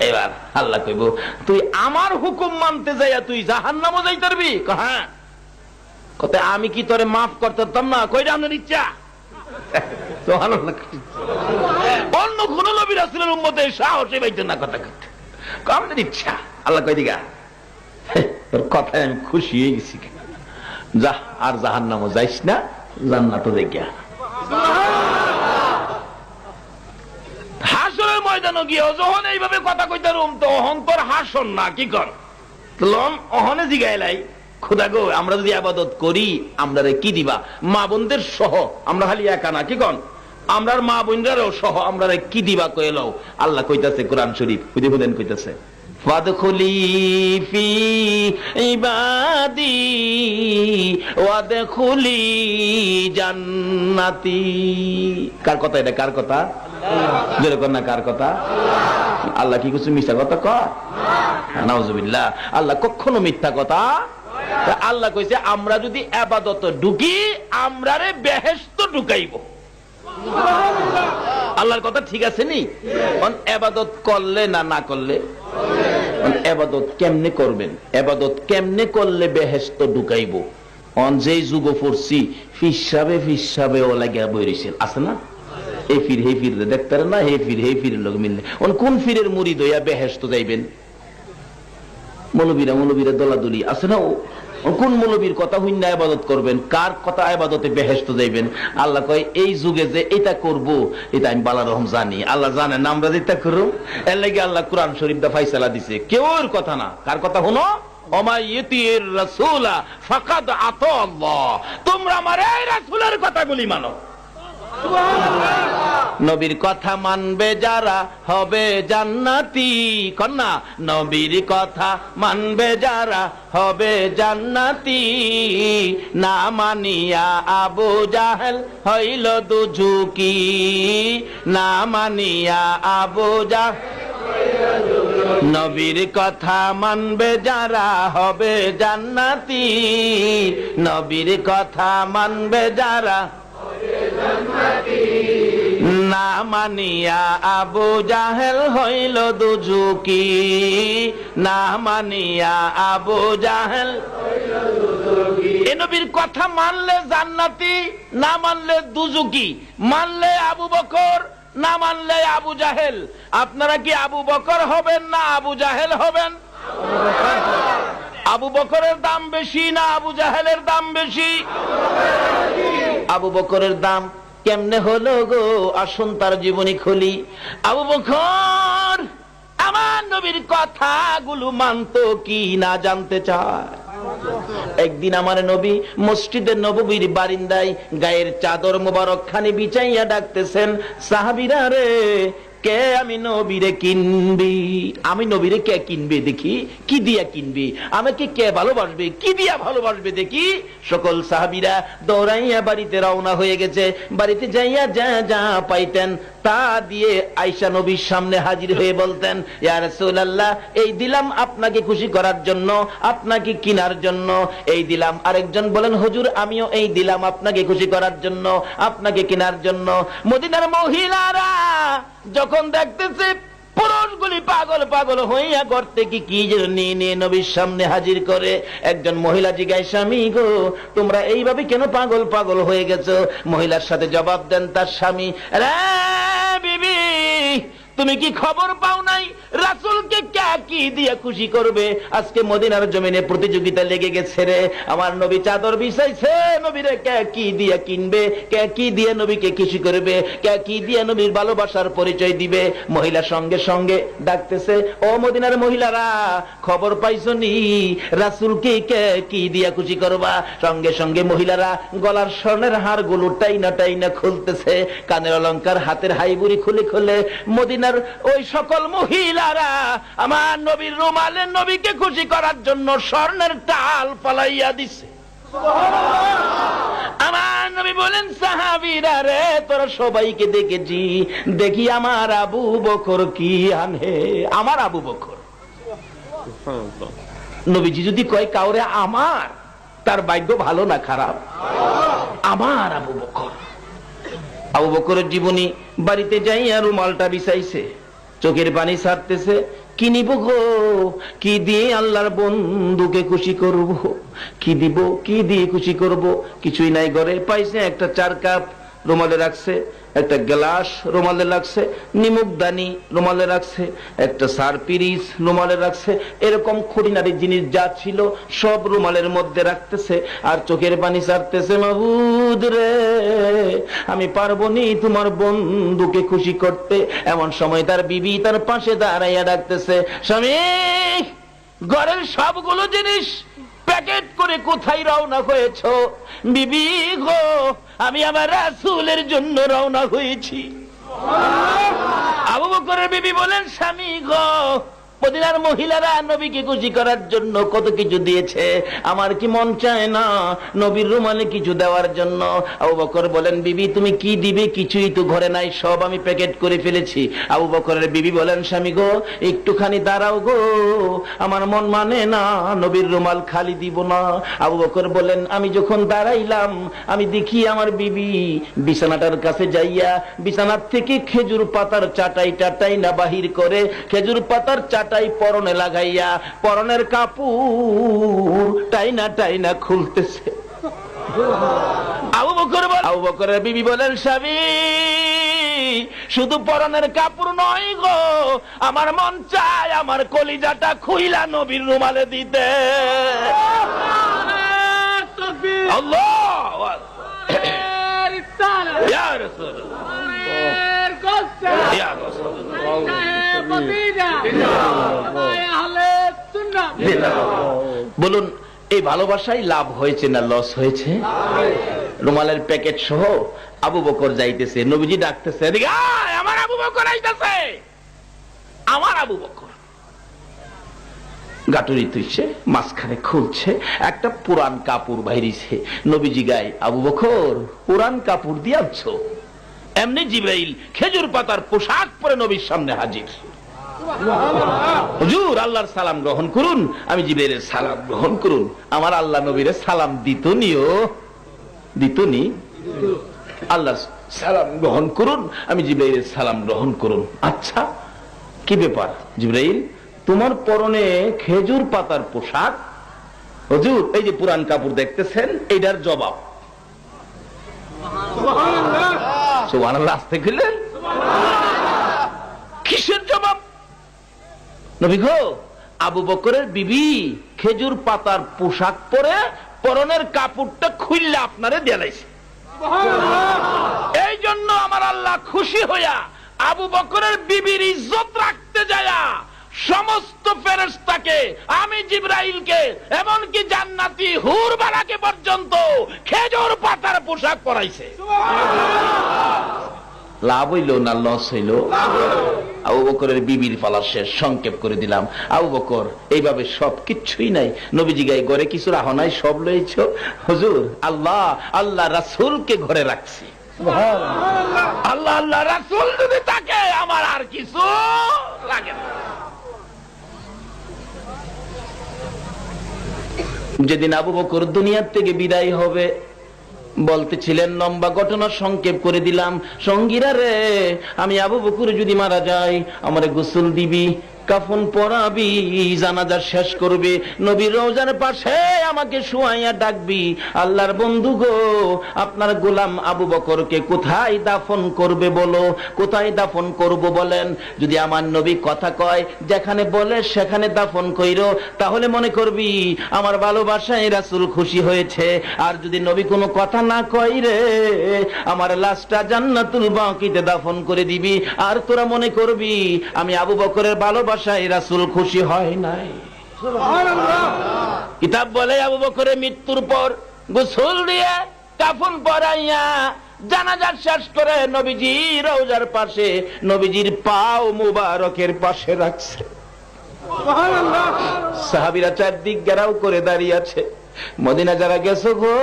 এবার আল্লাহ কইব তুই আমার হুকুম মানতে যাইয়া তুই জাহান্নামে যাইতে পারবি? হ্যাঁ। কত আমি কি তোরে মাফ করতাম না? কইরা আমার ইচ্ছা। সুবহানাল্লাহ। অন্য কোন নবী রাসূলের উম্মতে সাহসে পাইতো না কথা কইতে, কামদের ইচ্ছা। আল্লাহ কই দিগা তোর কথায় আমি খুশি হয়ে গেছি, যা আর জাহান্নামে যাইস না, জান্নাতে দেখিয়া। হাসরের ময়দানে গিয়ে যখন এইভাবে কথা কইতে রুম, তো অহন্তর হাসন না কি কর লম অহনে জিগাইলাই খোদা গো আমরা যদি ইবাদত করি আমরা কি দিবা? মা বোনদের সহ, আমরা খালি একা না, কি কন আমরার মা বোনরাও সহ আমরা কি দিবা কইলো? আল্লাহ কইতাছে কোরআন শরীফ, হুদেন কইতাছে ফাদখুলি ফি ইবাদি ওয়াদখুলি জান্নাতি। কার কথা এটা? কার কথা? জোরে কর না, কার কথা? আল্লাহ কি কিছু মিথ্যা কথা কয়? নাউজুবিল্লাহ। আল্লাহ কখনো মিথ্যা কথা আল্লাহ কইছে আমরা যদি ইবাদতে ঢুকি আমরারে বেহেশত ঢুকাইব। আল্লাহর কথা ঠিক আছে নি? ইবাদত করলে না করলে, ইবাদত কেমনে করবেন, ইবাদত কেমনে করলে বেহেশত ঢুকাইব? যেই যুগ পড়ছি ফিসাবে ও লাগিয়া বইরিছিল আছে না, এই ফির হে ফির দেখতে না, হে ফির লোক মিললে কোন ফিরের মুরিদ হইয়া বেহেশত যাইবেন? মৌলবীরা দলাদলি আছে না, কোন মৌলবীর কথা হইনা ইবাদত করবেন, কার কথা ইবাদতে বেহেশত যাইবেন? আল্লাহ কয় এই যুগে যে এটা করব এটা আমি বালা রহম জানি, আল্লাহ জানেন আমরা যেটা করব। এর লাগে আল্লাহ কোরআন শরীফ দা ফায়সালা দিছে, কেউর কথা না। কার কথা শুনো? ওমাইয়িতির রাসূলা ফাকাদ আতা আল্লাহ, তোমরা আমার এই রাসূলের কথাগুলি মানো। নবীর কথা মানবে যারা হবে জান্নাতি, কন্যা নবীর কথা মানবে যারা হবে জান্নাতি। না মানিয়া আবু জাহেল হইল দুজুকি, না মানিয়া আবু জাহেল। নবীর কথা মানবে যারা হবে জান্নাতি, নবীর কথা মানবে যারা না মানিয়া আবু জাহেল হইল দুজুকি, না মানিয়া আবু জাহেল। এ নবীর কথা মানলে জান্নাতি, না মানলে দুজুকি। মানলে আবু বকর, না মানলে আবু জাহেল। আপনারা কি আবু বকর হবেন না আবু জাহেল হবেন? আবু বকরের দাম বেশি না আবু জাহেলের দাম বেশি? আবু বকরের দাম কেমনে হলো গো? আসুন তার জীবনী খুলি। আবু বকর আমার নবীর কথাগুলো মানতো কি না জানতে চায়? একদিন আমার নবী মসজিদের নববীর বারিন্দায় গায়ের চাদর মোবারক খানি বিছাইয়া ডাকতেছেন, সাহাবীরা রে কে আমি নবীরে কিনবি? আমি নবীরে কে কিনবে দেখি, কি দিয়া কিনবি? আমাকে কে ভালোবাসবে, কি দিয়া ভালোবাসবে দেখি। সকল সাহাবীরা দৌড়াইয়া বাড়িতে রওনা হয়ে গেছে। বাড়িতে যাইয়া যা যা পাইতেন তা দিয়ে আয়েশা নবীর সামনে হাজির হয়ে বলতেন, ইয়া রাসূলুল্লাহ এই দিলাম আপনাকে খুশি করার জন্য, আপনাকে কিনার জন্য এই দিলাম। আরেকজন বলেন, হুজুর আমিও এই দিলাম আপনাকে খুশি করার জন্য, আপনাকে কিনার জন্য। মদিনার মহিলারা যখন দেখতেছে পুরুষগুলি পাগল পাগল হইয়া করতে কি যেন নিয়ে নিয়ে নবীর সামনে হাজির করে। একজন মহিলা জিজ্ঞাসা, স্বামী গো তোমরা এইভাবে কেন পাগল পাগল হয়ে গেছো? মহিলার সাথে জবাব দেন তার স্বামী, রে বিবি তুমি কি খবর পাও নাই রাসূলকে কে কি দিয়ে খুশি করবে? আজকে মদিনার জমিনে প্রতিযোগিতা লেগে গেছে রে। আমার নবী চাদর বিছাইছে, নবীরে কে কি দিয়ে কিনবে, কে কি দিয়ে নবীকে খুশি করবে, কে কি দিয়ে নবীর ভালোবাসার পরিচয় দিবে। মহিলা সঙ্গে সঙ্গে ডাকতেছে, ও মদিনার মহিলারা খবর পাইছো নি রাসূলকে কে কি দিয়ে খুশি করবা? সঙ্গে সঙ্গে মহিলারা গলার স্বর্ণের হারগুলো টাইনা টাইনা খুলতেছে, কানের অলংকার হাতের হাইবুড়ি খুলে খুলে মদিনার ওই সকল মহিলারা আমার নবীর রুমালে নবীকে খুশি করার জন্য স্বর্ণের টাল পালাইয়া দিছে। আমার নবী বলেন, সাহাবীরা রে তোরা সবাইকে দেখেছি, দেখি আমার আবু বকর কি আনে। আমার আবু বকর, নবীজি যদি কয় কাউরে আমার, তার ভাগ্য ভালো না খারাপ? আমার আবু বকর। আবু বকরের জীবনী বাড়িতে যাইয়া রুমালটা বিছাইছে, চোখের পানি ছাড়তেছে, কি নিব গো, কি দিয়ে আল্লাহর বন্ধুকে খুশি করব, কি দিব, কি দিয়ে খুশি করব? কিছুই নাই ঘরে। পাইছে একটা 4 কাপ রুমালে রাখছে, একটা গ্লাস রুমালে রাখছে, নিমুকদানি রুমালে রাখছে, একটা সারপিরিস রুমালে রাখছে। এরকম খুঁটিনাটি জিনিস যা ছিল সব রুমালের মধ্যে রাখতেছে আর চোখের পানি ছাড়তেছে, মাবুদ রে আমি পারবো নি তোমার বন্ধুকে খুশি করতে। এমন সময় তার বিবি তার পাশে দাঁড়াইয়া ডাকতেছে, স্বামী ঘরের সবগুলো জিনিস প্যাকেট করে কোথায় রওনা হয়েছ? বিবি গো আমি আমার রাসূলের জন্য রওনা হয়েছি। আবু বকরের বিবি বলেন, স্বামী গো মদিনার মহিলারা নবীকে খুশি করার জন্য কত কিছু দিয়েছে, আমার কি মন চায় না নবীর রুমালে কিছু দেওয়ার জন্য? আবু বকর বলেন, বিবি তুমি কি দিবে? কিছুই তো ঘরে নাই, সব আমি প্যাকেট করে ফেলেছি। আবু বকরের বিবি বলেন, স্বামী গো একটুখানি দাঁড়াও গো, আমার মন মানে না নবীর রুমাল খালি দিব না। আবু বকর বলেন, আমি যখন দাঁড়াইলাম আমি দেখি আমার বিবি বিছানাটার কাছে যাইয়া বিছানার থেকে খেজুর পাতার চাটাই না বাহির করে খেজুর পাতার চাটাই পরনে লাগাইয়া পরনের কাপড় টাইনা খুলতেছে। আবু বকরের বিবি বলেন, স্বামী শুধু পরনের কাপড় নয় গো, আমার মন চায় আমার কলিজাটা খুইলা নবীর রুমালে দিতে। আল্লাহু আকবার। ইয়া রাসূলুল্লাহ, ইয়া রাসূলুল্লাহ। বলুন, এই ভালোবাসায় লাভ হয়েছে না লস হয়েছে? রুমালের প্যাকেট সহ আবু বকর যাইতেছে, নবীজি ডাকতেছে, এদিকে আয়, আমার আবু বকর আইতাছে। আমার আবু বকর গাটুরি তুইছে, মাঝখানে খুলছে, একটা পুরান কাপড় বাইরিছে। নবীজি গায়, আবু বকর পুরান কাপড় দিয়াছ? এমনি জিবরাইল খেজুর পাতার পোশাক পরে নবীর সামনে হাজির। হুজুর আল্লাহর সালাম গ্রহণ করুন। আমি জিবরাইলের সালাম গ্রহণ করুন। আমার আল্লাহ নবীরে সালাম দিতনি আল্লাহর সালাম গ্রহণ করুন। আমি জিবরাইলের সালাম গ্রহণ করুন। আচ্ছা কি ব্যাপার জিবরাইল, তোমার পরনে খেজুর পাতার পোশাক, হুজুর এই যে পুরান কাপড় দেখতেছেন এটার জবাব। সুবহানাল্লাহ, আসতে গেলেন কিসের জবাব? নবী গো, আবু বকরের বিবি খেজুর পাতার পোশাক পরে পরনের কাপড়টা খুললে আপনারে দেলাইছে। এই জন্য আমার আল্লাহ খুশি হইয়া আবু বকরের বিবির ইজ্জত রাখতে যায়া সমস্ত ফেরেশতাকে, আমি জিবরাইলকে, এমনকি জান্নাতি হুর বালাকে পর্যন্ত খেজুর পাতার পোশাক পরাইছে। লাভ হইল না লস হইল? আবু বকরের বিবির পালা শেষ, সংক্ষেপ করে দিলাম। আবু বকর এইভাবে সব কিছুই নাই। নবীজি গায়ে ঘরে কিছু রাখো নাই, সব লইছ। হুজুর আল্লাহ রাসূলকে ঘরে রাখছি। আল্লাহ রাসূল যদি থাকে আমার আর কিছু লাগে না। যেদিন আবু বকর দুনিয়ার থেকে বিদায় হবে, বলতেছিলেন, লম্বা ঘটনা সংক্ষেপ করে দিলাম, সঙ্গীরা রে, আমি আবু বকর যদি মারা যাই আমারে গোসল দিবি, কাফন পরাবি, জানাজা শেষ করবে, নবীর রওজার পাশে আমাকে শুয়াইয়া ডাকবি, আল্লাহর বন্ধু গো আপনার গোলাম আবু বকরকে কোথায় দাফন করবে বলো, কোথায় দাফন করব বলেন। যদি আমার নবী কথা কয় যেখানে বলে সেখানে দাফন কইরো, তাহলে মনে করবি আমার ভালোবাসায় রাসূল খুশি হয়েছে। আর যদি নবী কোনো কথা না কয় রে, আমার লাশটা জান্নাতুল বাকিতে দাফন করে দিবি, আর তোরা মনে করবি আমি আবু বকরের ভালোবাসায় রাসূল খুশি হয় নাই। সুবহানাল্লাহ। কিতাব বলে আবু বকরের মৃত্যুর পর গোসল দিয়ে কাফন পরাইয়া জানাজা শেষ করে নবীজি রওজার পাশে নবীজির পাও মুবারকের পাশে রাখছে। সুবহানাল্লাহ। সাহাবীরা চারদিক ঘেরাও করে দাঁড়িয়ে আছে। মদিনা যারা গেছো গো,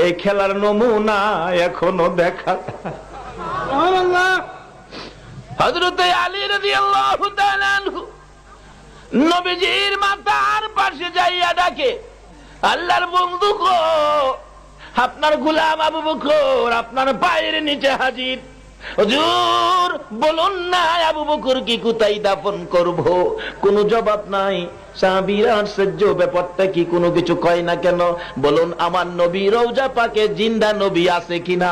এই খেলার নমুনা এখনো দেখা। সুবহানাল্লাহ। হযরত আলী রাদিয়াল্লাহু তাআলা আনহু নবীজির মাথার পাশে যাইয়া ডাকে, আল্লাহর বন্ধু গো আপনার গোলাম আবু বকর আপনার পায়ের নিচে হাজির। হুজুর বলুন না আবু বকর কি কোথায় দাফন করব? কোনো জবাব নাই। সাহাবীরা আশ্চর্য, ব্যাপারটা কি, কোনো কিছু কয় না কেন? বলুন আমার নবী রওজা পাকে জিন্দা নবী আছে কিনা?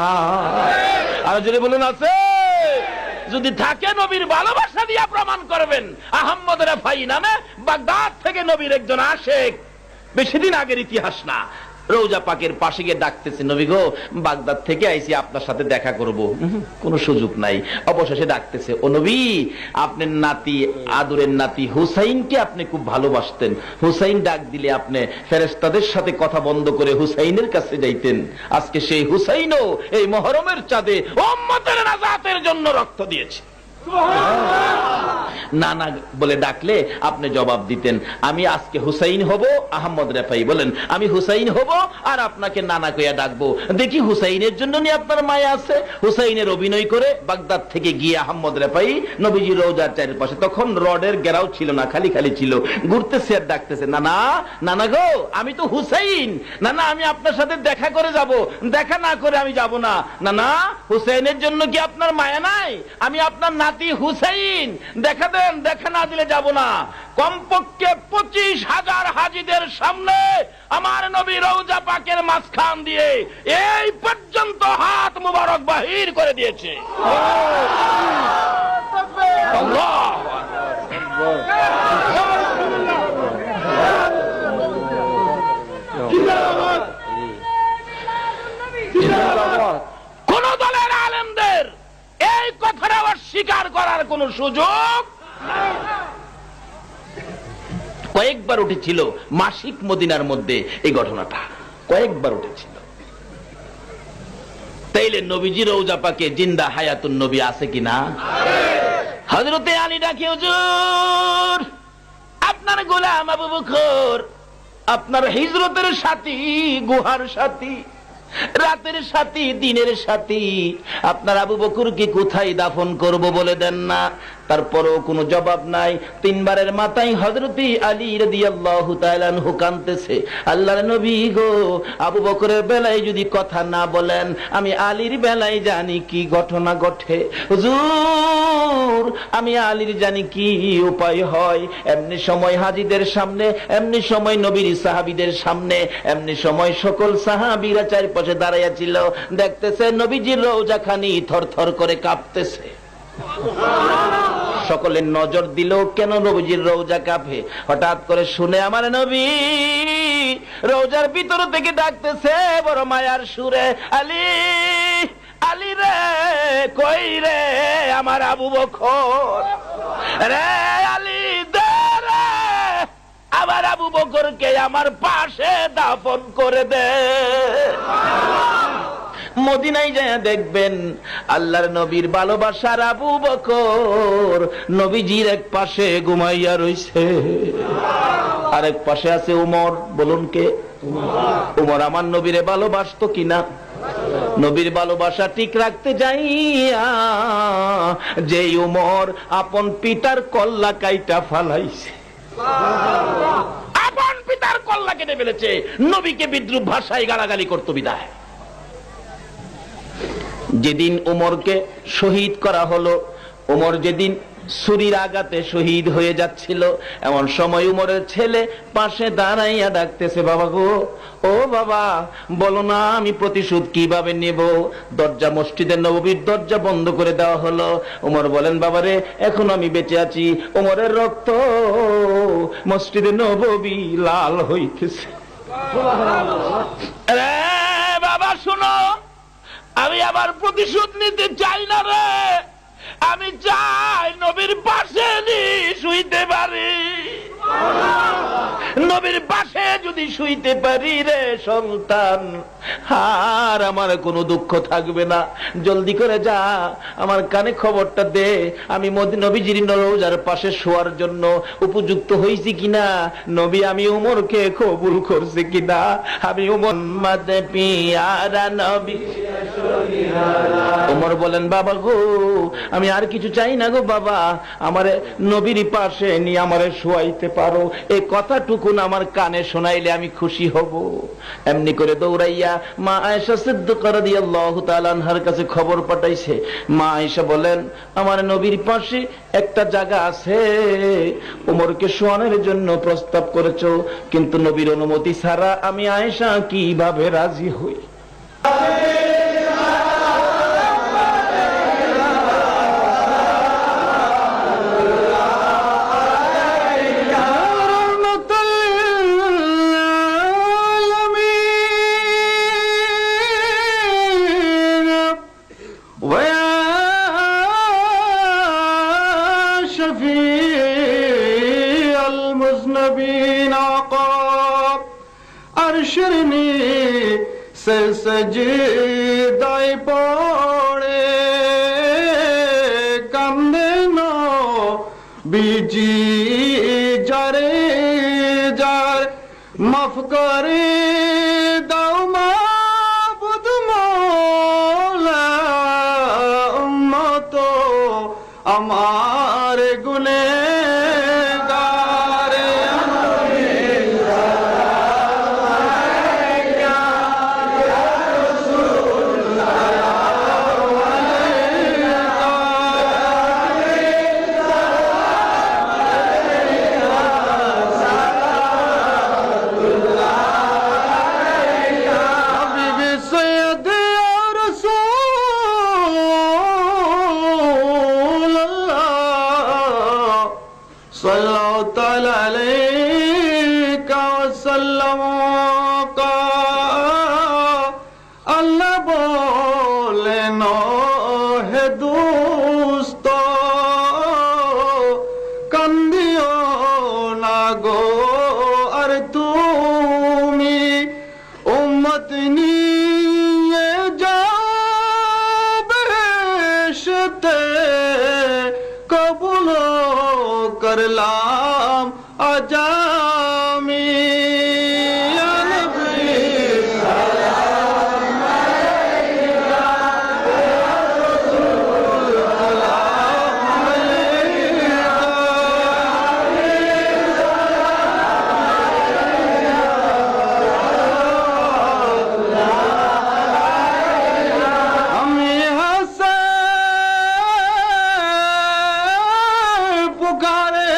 আর যদি বলুন আছে, যদি থাকে নবীর ভালোবাসা দিয়া প্রমাণ করবেন। আহমদ রাফাই নামে বাগদাদ থেকে নবীর একজন আশেক, বেশি দিন আগের ইতিহাস না, রওজা পাকের পাশে গিয়ে ডাকতেছে, নবী গো বাগদাদ থেকে আইছি আপনার সাথে দেখা করব। কোনো সুযোগ নাই। অবশেষে ডাকতেছে, ও নবী আপনার নাতি, আদরের নাতি হুসাইনকে আপনি খুব ভালোবাসতেন, হুসাইন ডাক দিলে আপনি ফেরেশতাদের সাথে কথা বন্ধ করে হুসাইনের কাছে যাইতেন। আজকে সেই হুসাইনও এই মুহররমের চাঁদে উম্মতের নাজাতের জন্য রক্ত দিয়েছে। নানা বলে ডাকলে আপনি জবাব দিতেন, আমি আজকে হুসাইন হব। আহমদ রেফাই বলেন, আমি হুসাইন হব আর আপনাকে নানা কইয়া ডাকবো। দেখি হুসাইনের জন্য নি আপনার মায়া আছে। হুসাইনের অভিনয় করে বাগদাদ থেকে গিয়ে আহমদ রেফাই নবীজি রওজার চারপাশে, তখন রডের গেরাও ছিল না, খালি খালি ছিল, ঘুরতেছে আর ডাকতেছে, নানা নানা গো, আমি তো হুসাইন, নানা আমি আপনার সাথে দেখা করে যাব, দেখা না করে আমি যাব না। নানা হুসাইনের জন্য কি আপনার মায়া নাই? আমি আপনার নাতি হুসাইন, দেখা দেন, দেখা না দিলে যাব না। কমপক্ষে 25,000 হাজীদের সামনে আমার নবী রওজা পাকের মাঝখান দিয়ে এই পর্যন্ত হাত মুবারক বাহির করে দিয়েছে। আল্লাহু কোন দলের আলেমদের এই কথাটা অস্বীকার করার কোন সুযোগ কয়েকবার উঠেছিল মাসিক মদিনার মধ্যে, এই ঘটনাটা কয়েকবার উঠেছিল। তাইলে নবীজি রওজা পাকে জিন্দা হায়াতুন নবী আছে কিনা? হযরতে আলী ডাকে, হুজুর আপনার গোলাম আবু বকর, আপনার হিজরতের সাথী, গুহার সাথী, রাতের সাথী, দিনের সাথী, আপনার আবু বকরকে কোথায় দাফন করব বলে দেন না। তারপরও কোনো জবাব নাই। 3 বারের মাথায় হযরতে আলী রাদিয়াল্লাহু তাআলা আনহু কাঁদতেছে, আল্লাহর নবী গো, আবু বকরের বেলায় যদি কথা না বলেন, আমি আলীর বেলায় জানি কি ঘটনা ঘটে। হুজুর আমি আলীর জানি কি উপায় হয়। এমনি সময় হাজীদের সামনে, এমনি সময় নবীর সাহাবীদের সামনে, এমনি সময় সকল সাহাবীরা চারপাশে দাঁড়াইয়া ছিল, দেখতেছে নবীজির রওজাখানি থরথর করে কাঁপতেছে। সকলের নজর দিল, কেন নবীজির রওজা কাঁপে? হঠাৎ করে শুনে আমার নবী রওজার ভিতর থেকে ডাকতেছে বড় মায়ার সুরে, আলী আলী রে, কই রে আমার আবু বকর রে, আলী দে রে, আমার আবু বকরকে আমার পাশে দাফন করে দে। মদিনায় যায় দেখবেন আল্লাহর নবীর ভালোবাসার আবু বকর নবীজির এক পাশে ঘুমাইয়া রইছে, আরেক পাশে আছে উমর। বলুন কে? উমর আমার নবীরে ভালোবাসতো কিনা? নবীর ভালোবাসা ঠিক রাখতে যাইয়া যে উমর আপন পিতার কল্লা কাইটা ফালাইছে, আপন পিতার কল্লা কেটে ফেলেছে, নবীকে বিদ্রুপ ভাষায় গালাগালি করত বিদায়। যেদিন উমরকে শহীদ করা হলো, উমর যেদিন ছুরির আঘাতে শহীদ হয়ে যাচ্ছিল, এমন সময় উমরের ছেলে পাশে দাঁড়াইয়া ডাকতেছে, বাবা গো, ও বাবা বলো না আমি প্রতিশোধ কিভাবে নেব। দরজা, মসজিদের নববীর দরজা বন্ধ করে দেওয়া হলো। উমর বলেন, বাবারে এখন আমি বেঁচে আছি, উমরের রক্ত মসজিদে নববী লাল হইতেছে। রে বাবা শোনো, আমি আবার প্রতিশোধ নিতে চাই না রে, আমি চাই নবীর পাশে শুইতে পারি। নবীর পাশে যদি শুইতে পারি রে সন্তান, আর আমার কোনো দুঃখ থাকবে না। জলদি করে যা, আমার কানে খবরটা দে, আমি নবীজির রওজার পাশে শোয়ার জন্য উপযুক্ত হইছি কিনা, নবী আমি উমরকে কবুল করছে কিনা। আমি মুহাম্মদ পিয়ারা নবী। উমর বলেন, বাবা গো আমি আর কিছু চাই না গো বাবা, আমারে নবীর পাশে নিয়ে আমারে শোয়াইতে পারো, এই কথাটুকু আমার কানে শোনাইলে আমি খুশি হব। এমনি করে দৌড়াইয়া মা আয়েশা সিদ্দিকা রাদিয়াল্লাহু তাআলা আনহার কাছে খবর পাঠাইছে। মা আয়েশা বলেন, আমার নবীর পাশে একটা জায়গা আছে, উমরকে শোয়ানোর জন্য প্রস্তাব করেছো, কিন্তু নবীর অনুমতি ছাড়া আমি আয়েশা কিভাবে রাজি হই? সজদায় পড়ে কান্দে বিজি যারে যার মাফ করে দাও মাবুদ মওলা উম্মত আমার গুনেহগারে আল্লাহ বলেন হে দুস্ত কান্দিও না গো আর তুমি উম্মত নিয়ে যাও বেহেশতে কবুল করলাম আজামি ইয়া নবী আমি হাসে পুকারে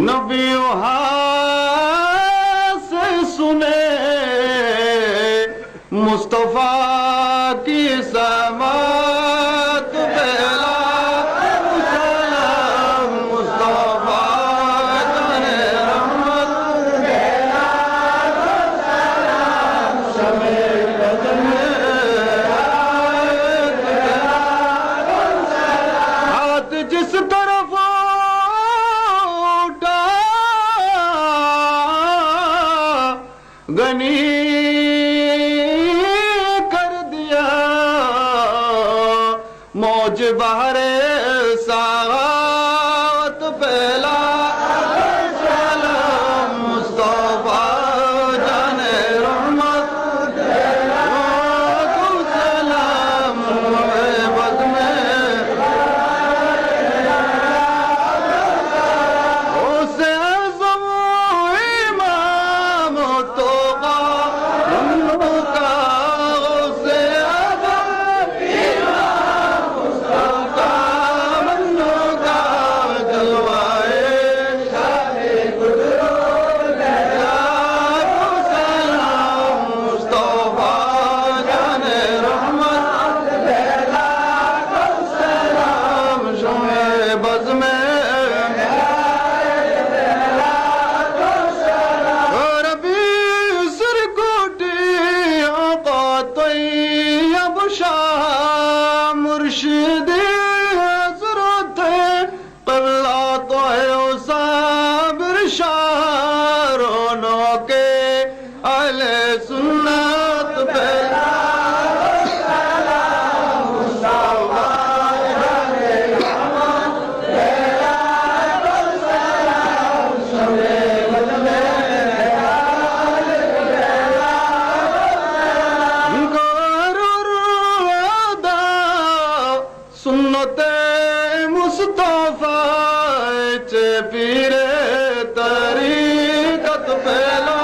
नबियों से सुने मुस्तफा की समात बेला सलाम मुस्तफा जाने रहमत बेला सलाम शमे बदन हाथ जिस तरफ गनी कर दिया मौज बहरे सात पहला सलाम मुस्तफा जाने रहमत सलाम बद में उसे आज़म इमाम तो मुर्शिदी हजरत कल्ला तो साबिर शारों के अहले सुन्नत बेला सुन्नते मुस्तफा चे पीरे तरीकत पहला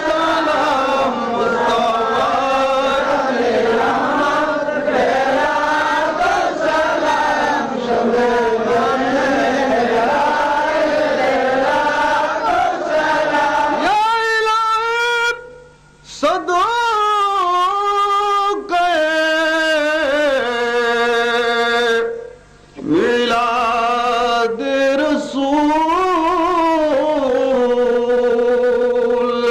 सलाम मुस्तफा सलाम शमे या इलाही सदा मिलाद रसूल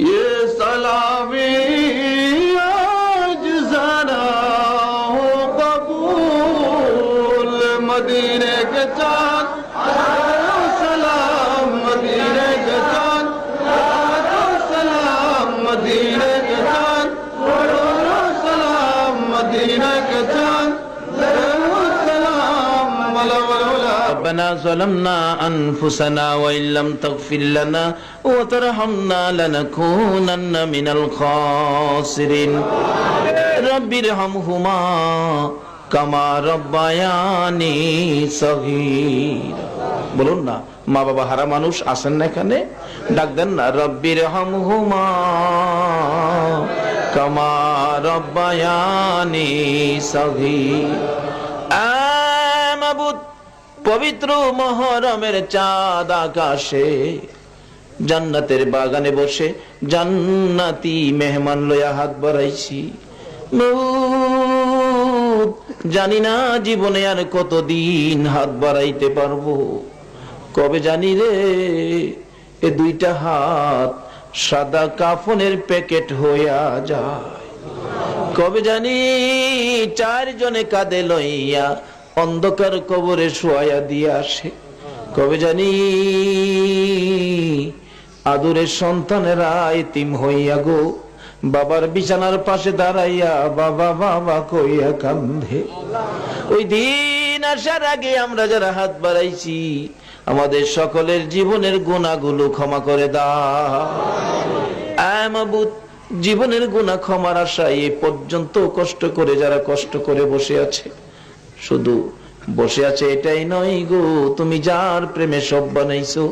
ये सलामी आज ज़रा हो कबूल मदीने के चाँद सलाम मदीने के चाँद सलाम मदीने के चाँद सलाम मदीने के चाँद ربنا ظلمنا أنفسنا وإن لم تغفر لنا وترحمنا لنكونن من الخاسرين رب ارحمهما كما ربياني صغيرا বলুন না মা বাবা হারা মানুষ আছেন না এখানে ডাক দেন না রব্বির হামহুমা কামা রব্বায়ানি সগীরা মাবুদ পবিত্র মুহররমের চাঁদ আকাশে জান্নাতের বাগানে বসে জান্নাতি মেহমান লইয়া হাত বাড়াইছি জানি না জীবনে আর কতদিন হাত বাড়াইতে পারবো কবে জানি রে এ দুইটা হাত সাদা কাফনের প্যাকেট হইয়া যায় কবে জানি চারজনে কাঁধে লইয়া অন্ধকার কবরে শোয়া দিয়ে আসে কবে জানি আদরের সন্তানেরা এতিম হইয়া গো বাবার বিছানার পাশে দাঁড়াইয়া বাবা বাবা কইয়া কান্দে ওই দিন আসার আগে আমরা যারা হাত বাড়াইছি আমাদের সকলের জীবনের গুনাহগুলো ক্ষমা করে দাও আয় মাবুদ জীবনের গুনাহ ক্ষমার আশায় এ পর্যন্ত কষ্ট করে যারা কষ্ট করে বসে আছে শুধু বসে আছে এটাই নয় গো তুমি যার প্রেমে সব বানাইছো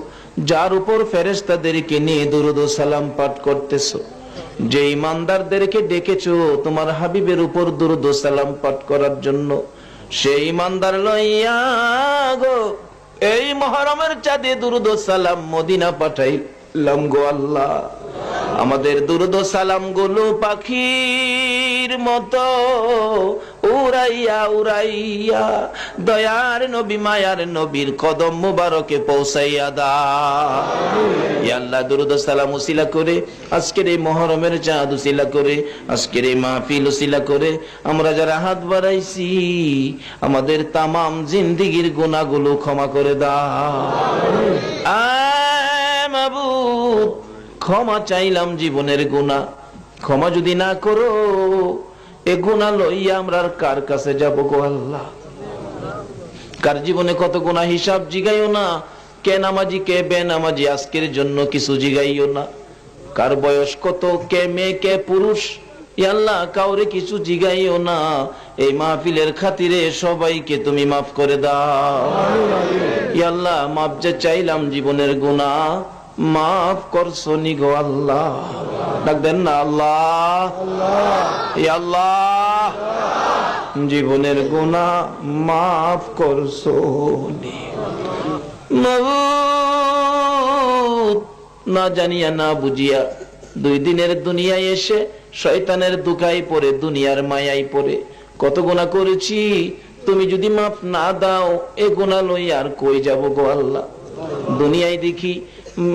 যার উপর ফেরেশতাদেরকে নিয়ে দুরূদ ও সালাম পাঠ করতেছো যে ইমানদারদেরকে ডেকেছো তোমার হাবিবের উপর দুরূদ ও সালাম পাঠ করার জন্য সেই ইমানদার লইয়া গো এই মুহররমের চাঁদে দুরূদ ও সালাম মদিনা পাঠাইলাম গো আল্লাহ আমাদের দুরূদ ও সালাম গুলো পাখির মতো উড়াইয়া উড়াইয়া দয়ার নবী মায়ার নবীর কদম মুবারকে পৌঁছাইয়া দাও ইয়া আল্লাহ দুরূদ ও সালাম উসিলা করে আজকের এই মুহররমের চাঁদ উসিলা করে আজকের এই মাহফিল উসিলা করে আমরা যারা হাত বাড়াইছি আমাদের তামাম জিন্দেগীর গুনাহগুলো ক্ষমা করে দাও আয় মাবুদ ক্ষমা চাইলাম জীবনের গুনাহ ক্ষমা যদি না করো এ গুনাহ লইয়া আমরা কার কাছে যাব গো আল্লাহ কার জীবনে কত গুনাহ হিসাব জিগাইও না কে নামাজি কে বেনামাজি আজকের জন্য কিছু জিগাইও না কার বয়স কত কে মেয়ে কে পুরুষ ইয়া আল্লাহ কাউরে কিছু জিগাইও না এই মাহফিলের খাতিরে সবাইকে তুমি মাফ করে দাও ইয়া আল্লাহ মাফ যে চাইলাম জীবনের গুনাহ মাফ করছো নি গো আল্লাহ ডাক দেন না আল্লাহ ইয়া আল্লাহ জীবনের গুনাহ মাফ করছো নি না জানিয়া না বুঝিয়া দুই দিনের দুনিয়ায় এসে শয়তানের দুকায় পড়ে দুনিয়ার মায়ায় পড়ে কত গুনাহ করেছি তুমি যদি মাফ না দাও এ গুনাহ লই আর কই যাব গো আল্লাহ দুনিয়ায় দেখি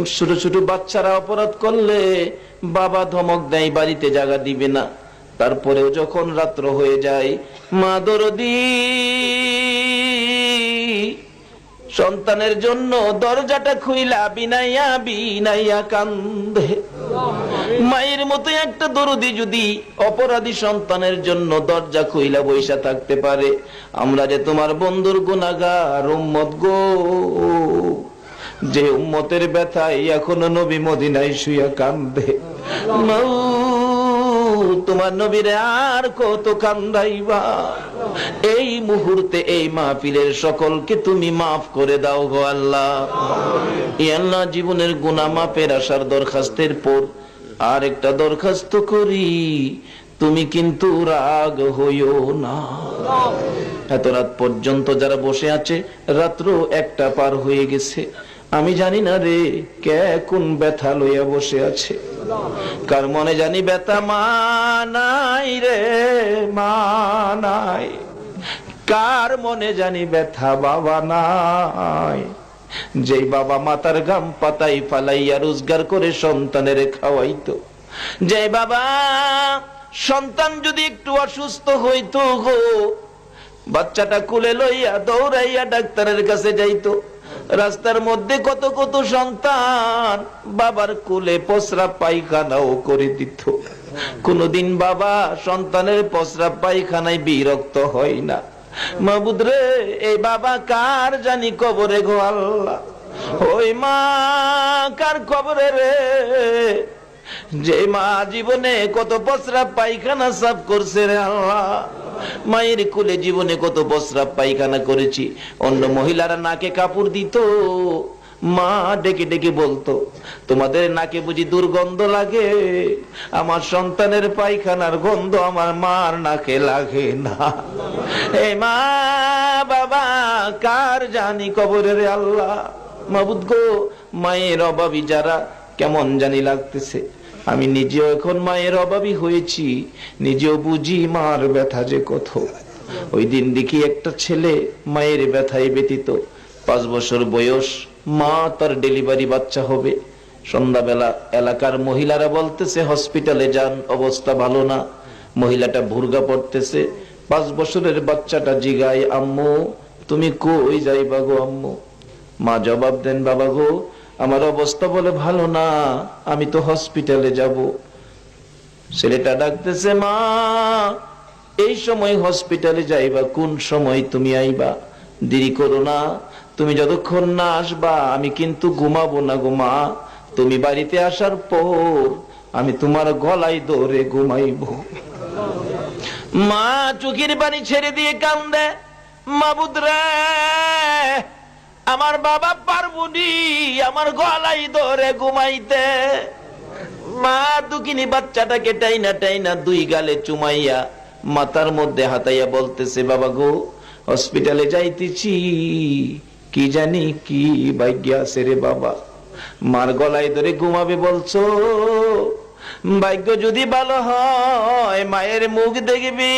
ছোট ছোট বাচ্চারা অপরাধ করলে বাবা ধমক দেয় বাড়িতে জায়গা দিবে না তারপরেও যখন রাত্র হয়ে যায় মা দরদি সন্তানের জন্য দরজাটা খুইলা বিনাইয়া বিনাইয়া কান্দে মায়ের মতো একটা দরদি যদি অপরাধী সন্তানের জন্য দরজা খুইলা বইসা থাকতে পারে আমরা যে তোমার বন্ধুর গুনাহগার উম্মত গো যে উম্মতের ব্যথায় এখনো নবী মদিনায় শুয়ে কান্দে তোমার নবীরে আর কত কান্দাইবা এই মুহূর্তে এই মাহফিলের সকলকে তুমি মাফ করে দাও গো আল্লাহ ইয়া আল্লাহ জীবনের গুনাহ মাফের আশার দরখাস্তের পর আর একটা দরখাস্ত করি তুমি কিন্তু রাগ হইও না এত রাত পর্যন্ত যারা বসে আছে রাত্র 1টা পার হয়ে গেছে আমি জানি না রে কে কোন ব্যথা লইয়া বসে আছে কার মনে জানি ব্যথা মানাই রে মানাই কার মনে জানি ব্যথা বাবা নাই যে বাবা মাথার ঘাম পাতাই ফালাইয়া রোজগার করে সন্তানের খাওয়াইতো যে বাবা সন্তান যদি একটু অসুস্থ হইতো গো বাচ্চাটা কোলে লইয়া দৌড়াইয়া ডাক্তারের কাছে যাইতো রাস্তার মধ্যে কত কত সন্তান বাবার কোলে প্রস্রাব পায়খানাও করে দিত কোনদিন বাবা সন্তানের প্রস্রাব পায়খানায় বিরক্ত হয় না মাবুদ রে, এই বাবা কার জানি কবরে গো আল্লাহ, ওই মা কার কবরে রে, যে মা জীবনে কত প্রস্রাব পায়খানা সাফ করছে রে আল্লাহ। মায়ের কুলে জীবনে কত প্রস্রাব পায়খানা করেছি, অন্য মহিলারা নাকে কাপড় দিত, মা ডেকে ডেকে বলতো, তোমাদের নাকে বুঝি দুর্গন্ধ লাগে, আমার সন্তানের পায়খানার গন্ধ আমার মার নাকে লাগে না। এই মা বাবা কার জানি কবরে রে আল্লাহ। মাবুদ গো, মায়ের অভাবী যারা কেমন জানি লাগতেছে। আমি নিজেও এখন মায়ের অভাবী হয়েছি, নিজেও বুঝি মার ব্যথা যে কত। ওই দিন দেখি একটা ছেলে মায়ের ব্যথায় ব্যতীত, 5 বছর বয়স, মা তার ডেলিভারি বাচ্চা হবে। সন্ধ্যাবেলা এলাকার মহিলারা বলতেছে হসপিটালে যান, অবস্থা ভালো না। মহিলাটা ভুরগা পড়তেছে, 5 বছরের বাচ্চাটা জিগায়, আম্মু তুমি কই যাইবা গো আম্মু? মা জবাব দেন, বাবা গো আমার অবস্থা বলে ভালো না, আমি তো হসপিটালে যাব। ছেলেটা ডাকতেছে, মা এই সময় হসপিটালে যাইবা, কোন সময় তুমি আইবা? দেরি করো না, তুমি যতক্ষণ না আসবা আমি কিন্তু ঘুমাবো না গো মা। তুমি বাড়িতে আসার পর আমি তোমার গলায় ধরে ঘুমাইবো। মা চোখের পানি ছেড়ে দিয়ে কান্দে, মাবুদ রে, আমার বাবা পারবুনি আমার গলায় ধরে ঘুমাইতে। মা দুকিনি বাচ্চাটাকে টাইনা টাইনা 2 গালে চুমাইয়া মাথার মধ্যে হাতাইয়া বলতেছে, বাবা গো হসপিটালে যাইতেছি, কি জানি কি ভাগ্য আছে রে বাবা। মার গলায় ধরে ঘুমাবে বলছো, ভাগ্য যদি ভালো হয় মায়ের মুখ দেখবি,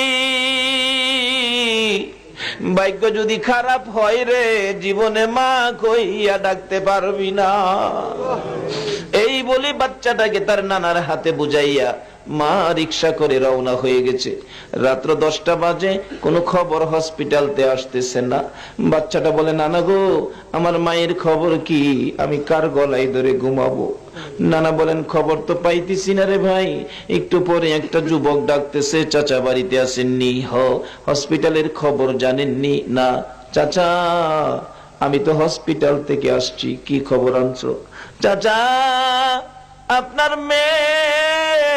ভাগ্য যদি খারাপ হয় রে জীবনে মা কইয়া ডাকতে পারবি না। এই বলে বাচ্চাটাকে তার নানার হাতে বুঝাইয়া মা রিক্সা করে রওনা হয়ে গেছে। রাত্র 10টা বাজে, কোনো খবর হসপিটালতে আসতেছে না। বাচ্চাটা বলে, নানা গো আমার মায়ের খবর কি, আমি কার গলায় ধরে ঘুমাবো? নানা বলেন, খবর তো পাইতেছি না রে ভাই। একটু পরে একটা যুবক ডাকতেছে, চাচা বাড়িতে আসেননি? হসপিটালের খবর জানেননি? না চাচা, আমি তো হসপিটাল থেকে আসছি। কি খবর আনছো? চাচা আপনার মেয়ে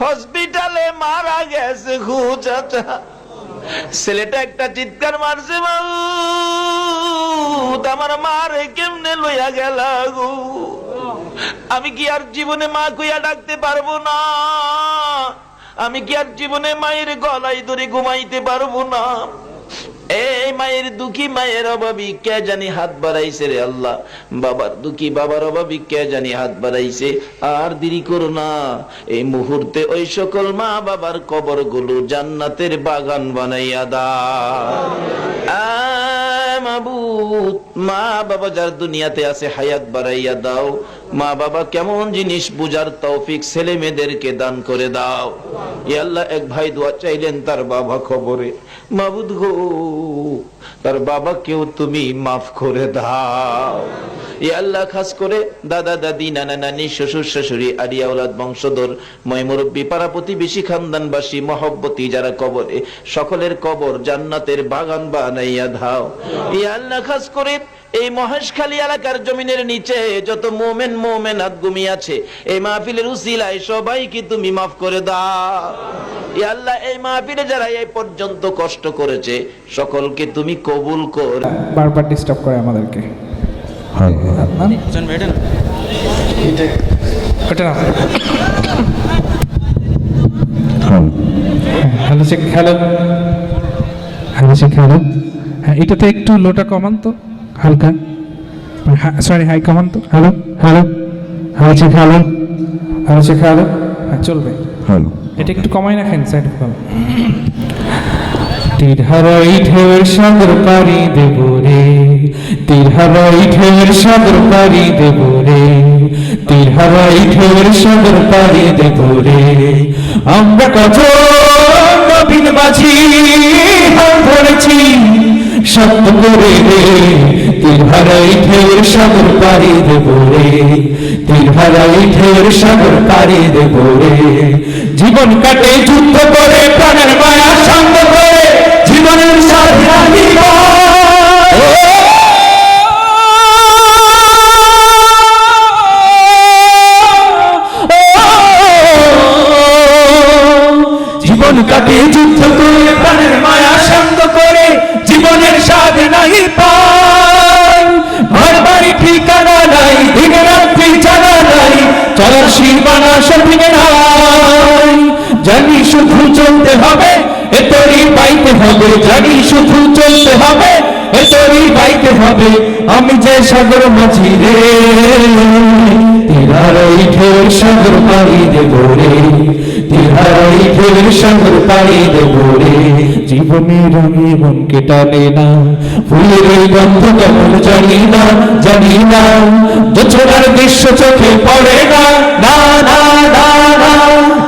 হসপিটালে মারা গেছে গো চাচা। ছেলেটা একটা চিৎকার মারছে, আমার মারে কেমনে লইয়া গেল গো। আমি কি আর জীবনে মা কইয়া ডাকতে পারবো না? আমি কি আর জীবনে মায়ের গলায় ধরে ঘুমাইতে পারবো না? এই মায়ের দুঃখী মায়ের অভাবী কে জানি হাত বাড়াইছে রে আল্লাহ। বাবার দুঃখী বাবার অভাবী কে জানি হাত বাড়াইছে। আর দেরি করো না, এই মুহূর্তে ওই সকল মা বাবার কবর গুলো জান্নাতের বাগান বানাইয়া দাও। মাবুদ, মা বাবা যার দুনিয়াতে আছে হায়াত বাড়াইয়া দাও। মা বাবা কেমন জিনিস বুঝার তৌফিক ছেলে মেয়েদেরকে দান করে দাও। ইয়া আল্লাহ, এক ভাই দোয়া চাইলেন তার বাবা খবরে। মাবুদ গো, তার বাবাকেও তুমি মাফ করে দাও। ইয়া আল্লাহ, খাস করে দাদা দাদি নানা নানি শ্বশুর শাশুড়ি আলিয়া আওলাদ বংশধর ময় মুরব্বী পাড়া প্রতিবেশী খানদানবাসী মহব্বতী যারা কবরে, সকলের কবর জান্নাতের বাগান বানাইয়া দাও। ইয়া আল্লাহ, খাস করে এই মহেশখালী এলাকার জমিনের নিচে যত মোমেন মোমেনাত ঘুমিয়ে আছে, এই মাহফিলের উসিলায় সবাইকে তুমি মাফ করে দাও। ইয়া আল্লাহ, এই মাহফিলে যারা এই পর্যন্ত কষ্ট করেছে সকলকে তুমি কবুল কর। বারবার ডিস্টার্ব করে আমাদেরকে। Hello Sheikh, hello hello Sheikh, hello. হ্যাঁ, এটাতে একটু লোটা কমান তো হালকা, সরি হাই কমান তো। Hello hello hello Sheikh, hello hello Sheikh, hello. হ্যাঁ চলবে, হ্যালো। এটা একটু কমাই রাখেন সাইড কল। তীর হারাই ঢেউয়ের সাগর পাড়ি দেব রে, তীর হারাই ঢেউয়ের সাগর পাড়ি দেব রে, তীর হারাই ঢেউয়ের সাগর পাড়ি দেব রে। আমরা কত নবীন বাজি হাল ধরেছি সত্য করে রে, তীর হারাই ঢেউয়ের সাগর পাড়ি দেব রে, তীর হারাই ঢেউয়ের সাগর পাড়ি দেব রে। জীবন কাটে যুদ্ধ করে প্রাণের মায়া সঙ্গ করে, জীবনের সাথে রাখিব জীবন কাটে যুদ্ধ করে প্রাণের মায়া শান্ত করে জীবনের স্বাদ নাই পাই ঘর বাড়ি ঠিকানা নাই দিন রাত্রি জানা নাই চলার সীমানা সঠিক নাই জানি শুধু চলতে হবে এ তোরই পাইতে হবে জানি শুধু চলতে হবে এ তোরই পাইতে হবে আমি যে সাগর মাঝি রে তিহারাই ঢের সাগর পাড়ি দেব রে তিহারাই ঢের সাগর পাড়ি দেব রে জীবনের রঙে মনকে টানে না ফুলের ওই গন্ধ কেমন জানি না জোছনার দৃশ্য চোখে পড়ে না না না না না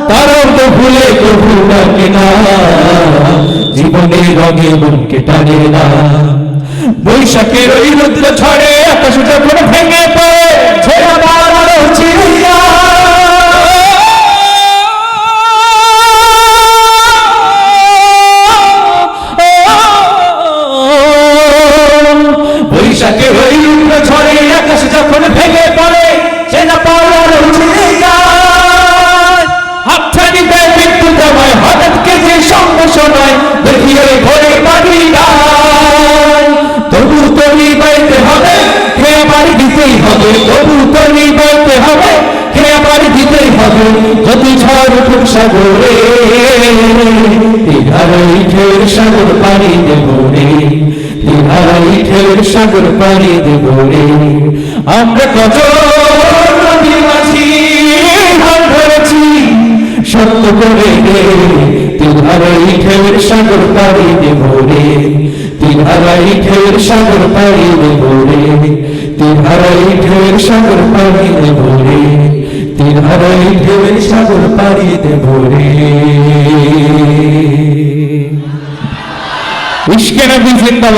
তারও তো ভুলে কবু ডাকে না জীবনের রঙে মনকে টানে না বৈশাখের ওই রুদ্র ছড়ে আকাশ যখন ভেঙে পড়ে ছেড়া বাড়ানো চিড়িয়া বৈশাখের ওই রুদ্র ছড়ে আকাশ যখন ভেঙে পড়ে ছেড়া বাড়ানো চিড়িয়া হাতছানি দেয় বিদ্যুৎ আমায় হঠাৎ কে যে সংঘর্ষ নয় দেখি ওই ঘরে বাড়ি তবু তরি বাইতে হবে খেয়ে বাড়ি দিতেই হবে তবু তরি বাইতে হবে খেয়ে বাড়ি দিতেই হবে যদি ঝড় উঠুক সাগরে তিহারাই ঢের সাগর পাড়ি দেব রে তিহারাই ঢের সাগর পাড়ি দেব রে আমরা কত নদী মাঝি হাল ধরেছি সত্য করে রে তিহারাই ঢের সাগর পাড়ি দেব রে তিহারাই ঢের সাগর পাড়ি দেব রে তিহারাই ঢের সাগর পাড়ি দেব রে তিহারাই ঢের সাগর পাড়ি দেব রে ইশকে নবী জিন্দাবাদ।